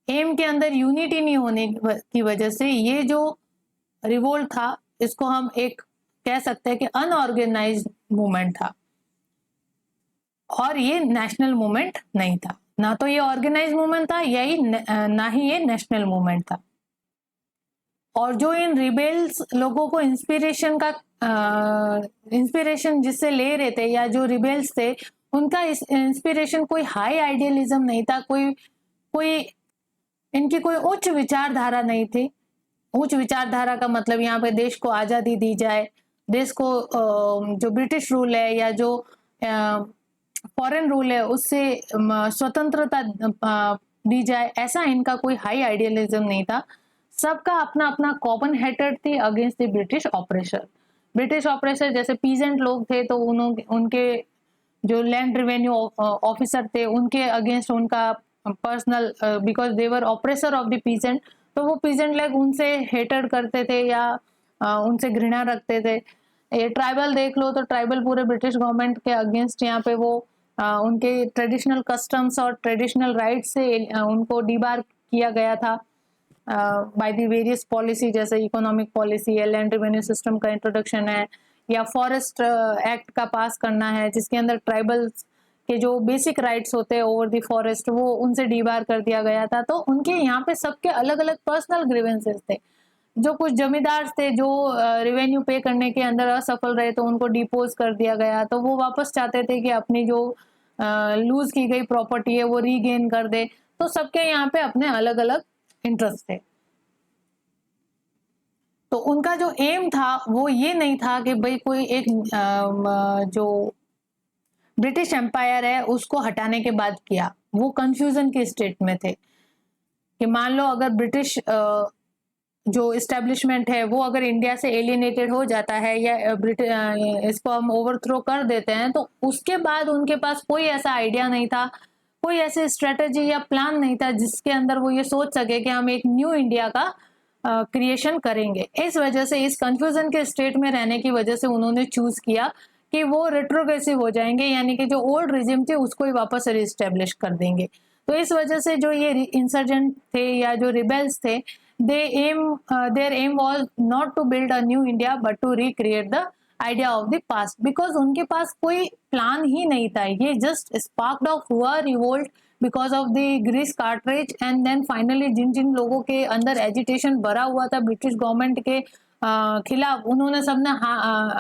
एम के अंदर यूनिटी नहीं होने की वजह से ये जो रिवोल्ट था इसको हम एक कह सकते हैं कि अनऑर्गेनाइज्ड मूवमेंट था और ये नेशनल मूवमेंट नहीं था। ना तो ये ऑर्गेनाइज्ड मूवमेंट था ना ही ये नेशनल मूवमेंट था। और जो इन रिबेल्स लोगों को इंस्पिरेशन जिससे ले रहे थे या जो रिबेल्स थे उनका इंस्पिरेशन कोई हाई आइडियलिज्म नहीं था, कोई इनकी कोई उच्च विचारधारा नहीं थी। उच्च विचारधारा का मतलब यहाँ पे देश को आज़ादी दी जाए, देश को जो ब्रिटिश रूल है या जो फॉरेन रूल है उससे स्वतंत्रता दी जाए, ऐसा इनका कोई हाई आइडियलिज्म नहीं था। सबका अपना अपना कॉमन हेटेड थी against the British operation. British operation जैसे पीजेंट लोग थे तो उनके जो लैंड रेवेन्यू ऑफिसर थे उनके अगेंस्ट उनका personal, because they were oppressor of the peasant, तो वो पीजेंट लोग उनसे हेटेड करते थे या उनसे घृणा रखते थे। ये ट्राइबल देख लो तो ट्राइबल पूरे ब्रिटिश गवर्नमेंट के अगेंस्ट यहाँ पे वो उनके ट्रेडिशनल कस्टम्स और ट्रेडिशनल राइट्स से उनको डिबार किया गया था बाय द वेरियस पॉलिसी, जैसे इकोनॉमिक पॉलिसी है, लैंड रेवेन्यू सिस्टम का इंट्रोडक्शन है या फॉरेस्ट एक्ट का पास करना है जिसके अंदर ट्राइबल्स के जो बेसिक राइट्स होते हैं ओवर द फॉरेस्ट वो उनसे डिबार कर दिया गया था। तो उनके यहाँ पे सबके अलग अलग पर्सनल ग्रीवेंसेस थे। जो कुछ जमींदार थे जो रेवेन्यू पे करने के अंदर असफल रहे तो उनको डिपोज कर दिया गया, तो वो वापस चाहते थे कि अपनी जो लूज की गई प्रॉपर्टी है वो रीगेन कर दे। तो सबके यहाँ पे अपने अलग अलग इंटरेस्ट थे। तो उनका जो एम था वो ये नहीं था कि भाई कोई एक जो ब्रिटिश एम्पायर है उसको हटाने के बाद किया, वो कंफ्यूजन के स्टेट में थे कि मान लो अगर ब्रिटिश जो इस्टेब्लिशमेंट है वो अगर इंडिया से एलिनेटेड हो जाता है या इसको हम ओवरथ्रो कर देते हैं, तो उसके बाद उनके पास कोई ऐसा आइडिया नहीं था, कोई ऐसे स्ट्रेटेजी या प्लान नहीं था जिसके अंदर वो ये सोच सके कि हम एक न्यू इंडिया का क्रिएशन करेंगे। इस वजह से इस कंफ्यूजन के स्टेट में रहने की वजह से उन्होंने चूज किया कि वो रेट्रोग्रेसिव हो जाएंगे, यानी कि जो ओल्ड रिजिम थे उसको ही वापस रिस्टेब्लिश कर देंगे। तो इस वजह से जो ये इंसर्जेंट थे या जो रिबेल्स थे, their aim was not to build a new India but to recreate the idea of the past, because उनके पास कोई प्लान ही नहीं था, ये जस्ट स्पार्क्ड ऑफ हुआ revolt because of the grease cartridge and then finally जिन जिन लोगों के अंदर एजिटेशन भरा हुआ था ब्रिटिश गवर्नमेंट के खिलाफ, उन्होंने सबने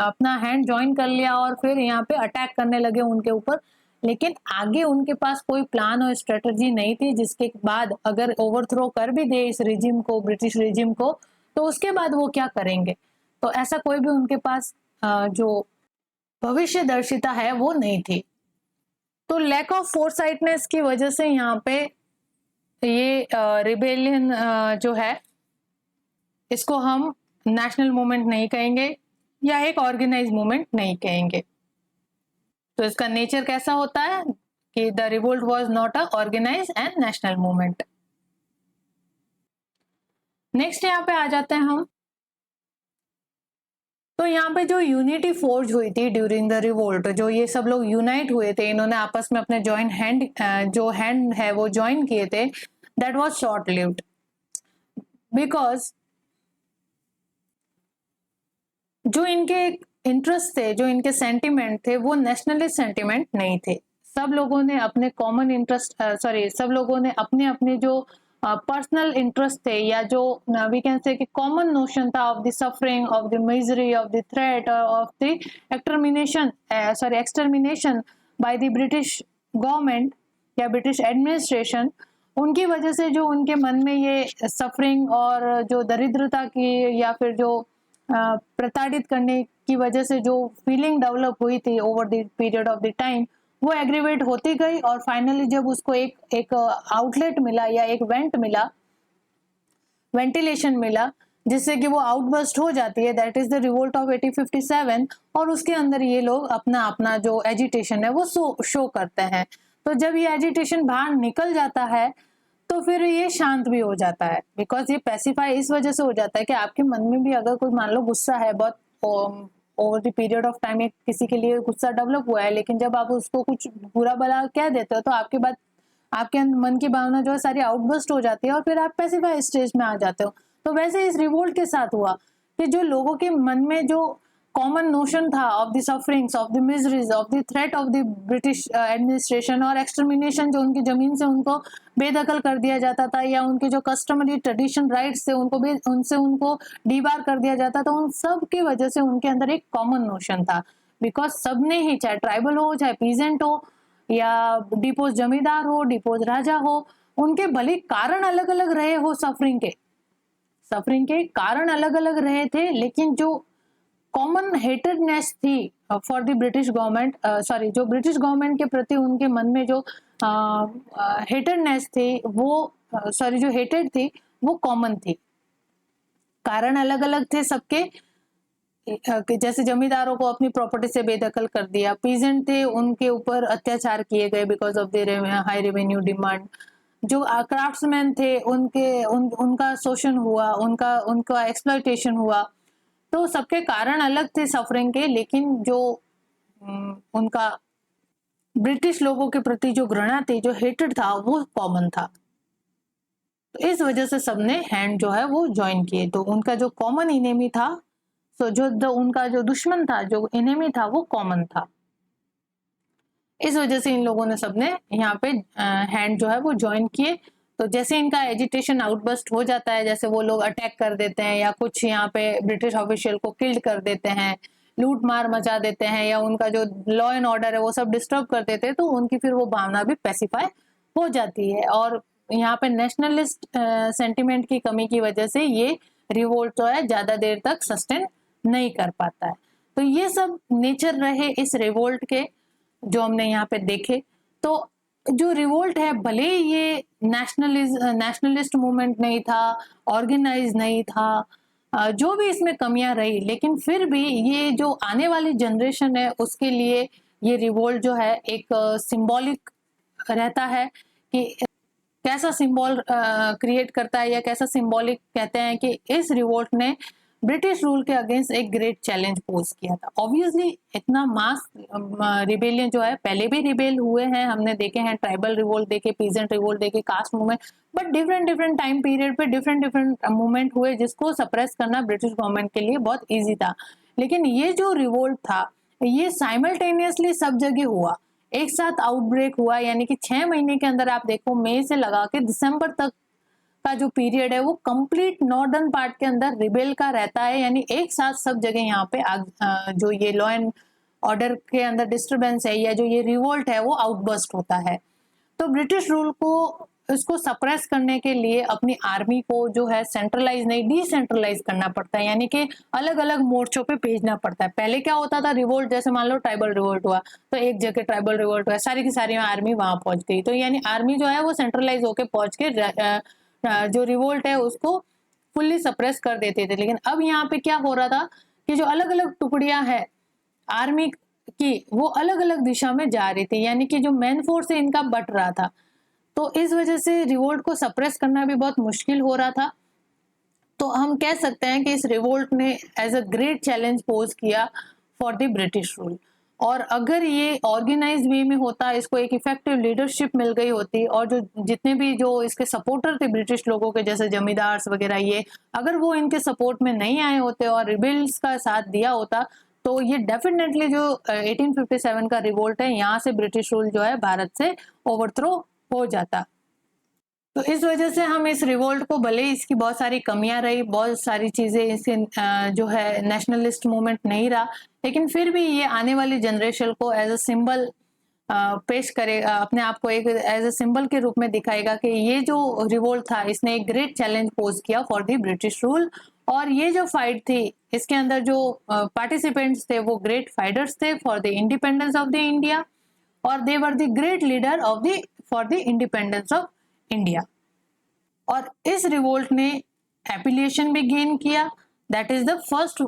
अपना हैंड ज्वाइन कर लिया और फिर यहाँ पे अटैक करने लगे उनके ऊपर। लेकिन आगे उनके पास कोई प्लान और स्ट्रेटजी नहीं थी, जिसके बाद अगर ओवरथ्रो कर भी दे इस रिजिम को, ब्रिटिश रिजिम को, तो उसके बाद वो क्या करेंगे। तो ऐसा कोई भी उनके पास जो भविष्य दर्शिता है वो नहीं थी। तो लैक ऑफ फोरसाइटनेस की वजह से यहाँ पे ये रिबेलियन जो है इसको हम नेशनल मूवमेंट नहीं कहेंगे या एक ऑर्गेनाइज मूवमेंट नहीं कहेंगे। तो इसका नेचर कैसा होता है कि the revolt was not a organize and national movement. Next यहाँ पे आ जाते हैं हम। तो यहाँ पे जो यूनिटी फोर्ज हुई थी ड्यूरिंग द रिवोल्ट, जो ये सब लोग यूनाइट हुए थे, इन्होंने आपस में अपने जॉइंट हैंड जो हैंड है वो ज्वाइन किए थे, that was short lived because जो इनके इंटरेस्ट थे, जो इनके सेंटिमेंट थे, वो नेशनलिस्ट सेंटिमेंट नहीं थे। सब लोगों ने अपने कॉमन इंटरेस्ट सब लोगों ने अपने अपने जो पर्सनल इंटरेस्ट थे या जो वी कैन से कि कॉमन नोशन था of the suffering, of the misery, of the threat, of the extermination bye the British government या ब्रिटिश एडमिनिस्ट्रेशन, उनकी वजह से जो उनके मन में ये सफरिंग और जो दरिद्रता की या फिर जो प्रताड़ित करने की वजह से जो फीलिंग डेवलप हुई थी over the period of the time, वो एग्रीवेट होती गई और फाइनली जब उसको एक आउटलेट मिला या एक वेंटिलेशन मिला जिससे कि वो आउटबर्स्ट हो जाती है, that is the revolt of 1857। और उसके अंदर ये लोग अपना अपना जो एजिटेशन है वो शो करते हैं। तो जब ये एजिटेशन बाहर निकल जाता है तो फिर ये शांत भी हो जाता है, बिकॉज ये पैसिफाई इस वजह से हो जाता है कि आपके मन में भी अगर कोई मान लो गुस्सा है बहुत, over the period of time किसी के लिए गुस्सा डेवलप हुआ है, लेकिन जब आप उसको कुछ बुरा भला कह देते हो तो आपके बाद आपके मन की भावना जो है सारी आउटबर्स्ट हो जाती है और फिर आप पैसिफाई स्टेज में आ जाते हो। तो वैसे इस रिवोल्ट के साथ हुआ कि जो लोगों के मन में जो कॉमन नोशन था of the sufferings, of the miseries, of the threat of the British administration और एक्सटर्मिनेशन, जो उनकी जमीन से उनको बेदखल कर दिया जाता था या उनके जो कस्टमरी ट्रेडिशन राइट्स थे उनको डीबार कर दिया जाता था, उन सब की वजह से उनके अंदर एक कॉमन नोशन था। बिकॉज सबने ही, चाहे ट्राइबल हो, चाहे पीजेंट हो या डिपोज जमींदार हो, डिपोज राजा हो, उनके भले कारण अलग अलग रहे हो, सफरिंग के कारण अलग अलग रहे थे, लेकिन जो कॉमन हेटेडनेस थी फॉर द ब्रिटिश गवर्नमेंट, जो ब्रिटिश गवर्नमेंट के प्रति उनके मन में जो हेटेडनेस थी वो जो हेटेड थी वो कॉमन थी। कारण अलग अलग थे सबके, जैसे जमींदारों को अपनी प्रॉपर्टी से बेदखल कर दिया, पीजेंट थे उनके ऊपर अत्याचार किए गए because of the high revenue demand, जो क्राफ्ट्समैन थे उनका शोषण हुआ, उनका एक्सप्लॉयटेशन हुआ। तो सबके कारण अलग थे सफरिंग के, लेकिन जो उनका ब्रिटिश लोगों के प्रति जो घृणा थी, जो हेटेड था, वो कॉमन था। तो इस वजह से सबने हैंड जो है वो ज्वाइन किए। तो उनका जो कॉमन इनेमी था, उनका जो दुश्मन था, जो इनेमी था, वो कॉमन था। इस वजह से इन लोगों ने सबने यहाँ पे हैंड जो है वो ज्वाइन किए। तो जैसे इनका एजिटेशन आउटबर्स्ट हो जाता है, जैसे वो लोग अटैक कर देते हैं या कुछ यहाँ पे ब्रिटिश ऑफिशियल को किल्ड कर देते हैं लूट मार मचा देते हैं या उनका जो लॉ एंड ऑर्डर है वो सब डिस्टर्ब कर देते हैं, तो उनकी फिर वो भावना भी पैसिफाई हो जाती है। और यहाँ पे नेशनलिस्ट सेंटिमेंट की कमी की वजह से ये रिवोल्ट जो है ज्यादा देर तक सस्टेन नहीं कर पाता है। तो ये सब नेचर रहे इस रिवोल्ट के जो हमने यहाँ पे देखे। तो जो रिवोल्ट है, भले ये नेशनलिस्ट मूवमेंट नहीं था, ऑर्गेनाइज नहीं था, जो भी इसमें कमियां रही, लेकिन फिर भी ये जो आने वाली जनरेशन है उसके लिए ये रिवोल्ट जो है एक सिंबॉलिक रहता है कि कैसा सिंबल क्रिएट करता है या कैसा सिंबॉलिक कहते हैं कि इस रिवोल्ट ने ब्रिटिश रूल के अगेंस्ट एक ग्रेट चैलेंज पोज किया था। ऑब्वियसली इतना मास रिबेलियन जो है, पहले भी रिबेल हुए हैं, हमने देखे हैं, ट्राइबल रिवोल्ट देखे, पीजेंट रिवोल्ट देखे, caste movement, but different time period पे डिफरेंट मूवमेंट हुए जिसको सप्रेस करना ब्रिटिश गवर्नमेंट के लिए बहुत ईजी था। लेकिन ये जो रिवोल्ट था ये साइमल्टेनियसली सब जगह हुआ, एक साथ आउटब्रेक हुआ, यानी कि 6 महीने के अंदर आप देखो मई से लगा के दिसंबर तक का जो पीरियड है वो कंप्लीट नॉर्दर्न पार्ट के अंदर रिबेल का रहता है। यानी एक साथ सब जगह यहाँ पे जो ये लॉ एंड ऑर्डर के अंदर डिस्टरबेंस है या जो ये रिवोल्ट है वो आउटबर्स्ट होता है। तो ब्रिटिश रूल को इसको सप्रेस करने के लिए अपनी आर्मी को जो है सेंट्रलाइज नहीं डिसेंट्रलाइज करना पड़ता है, यानी कि अलग अलग मोर्चों पे भेजना पड़ता है। पहले क्या होता था, रिवोल्ट जैसे मान लो ट्राइबल रिवोल्ट हुआ तो एक जगह ट्राइबल रिवोल्ट हुआ, सारी की सारी आर्मी वहां पहुंच गई, तो यानी आर्मी जो है वो सेंट्रलाइज होकर पहुंच के जो रिवोल्ट है उसको फुल्ली सप्रेस कर देते थे। लेकिन अब यहाँ पे क्या हो रहा था कि जो अलग अलग टुकड़ियां है आर्मी की वो अलग अलग दिशा में जा रही थी, यानी कि जो मेन फोर्स है इनका बट रहा था। तो इस वजह से रिवोल्ट को सप्रेस करना भी बहुत मुश्किल हो रहा था। तो हम कह सकते हैं कि इस रिवोल्ट ने as a great challenge pose किया फॉर द ब्रिटिश रूल। और अगर ये ऑर्गेनाइज वे में होता, इसको एक इफेक्टिव लीडरशिप मिल गई होती और जो जितने भी जो इसके सपोर्टर थे ब्रिटिश लोगों के जैसे जमींदार्स वगैरह, ये अगर वो इनके सपोर्ट में नहीं आए होते और रिबेल्स का साथ दिया होता तो ये डेफिनेटली जो 1857 का रिवोल्ट है यहाँ से ब्रिटिश रूल जो है भारत से ओवरथ्रो हो जाता। तो इस वजह से हम इस रिवोल्ट को, भले इसकी बहुत सारी कमियां रही, बहुत सारी चीजें इसके जो है नेशनलिस्ट मूवमेंट नहीं रहा, लेकिन फिर भी ये आने वाली जनरेशन को एज अ सिंबल पेश करेगा, अपने आप को एक एज अ सिंबल के रूप में दिखाएगा कि ये जो रिवोल्ट था इसने एक ग्रेट चैलेंज पोज किया फॉर द ब्रिटिश रूल। और ये जो फाइट थी इसके अंदर जो पार्टिसिपेंट्स थे वो ग्रेट फाइटर्स थे for the independence of the India, और they were the great leader of the for the independence of India. और इस रिवोल्ट ने एपिलिएशन भी गेन किया, that is the first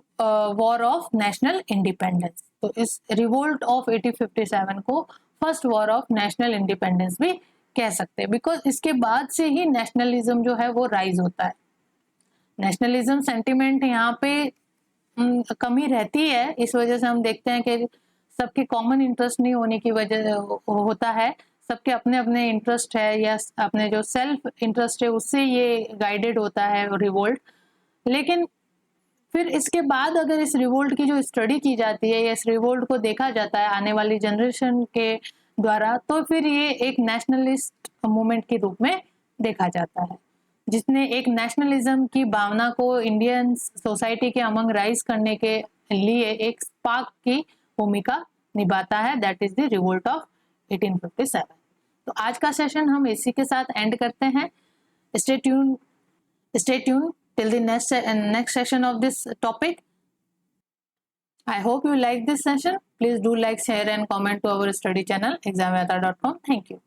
war of national independence. तो इस रिवोल्ट ऑफ 1857 को first war of national independence भी कह सकते हैं, बिकॉज इसके बाद से ही नेशनलिज्म जो है वो राइज होता है। नेशनलिज्म सेंटिमेंट यहाँ पे कमी रहती है, इस वजह से हम देखते हैं कि सबके कॉमन इंटरेस्ट नहीं होने की वजह होता है, सबके अपने अपने इंटरेस्ट है या अपने जो सेल्फ इंटरेस्ट है उससे ये गाइडेड होता है रिवोल्ट। लेकिन फिर इसके बाद अगर इस रिवोल्ट की जो स्टडी की जाती है या इस रिवोल्ट को देखा जाता है आने वाली जनरेशन के द्वारा, तो फिर ये एक नेशनलिस्ट मूवमेंट के रूप में देखा जाता है, जिसने एक नेशनलिज्म की भावना को इंडियन सोसाइटी के अमंग राइज करने के लिए एक स्पार्क की भूमिका निभाता है, that is the revolt of 1857। तो आज का सेशन हम इसी के साथ एंड करते हैं। Stay tune till the next session of this topic. I hope you like this session. Please do like, share and comment to our study channel examyata.com. Thank you.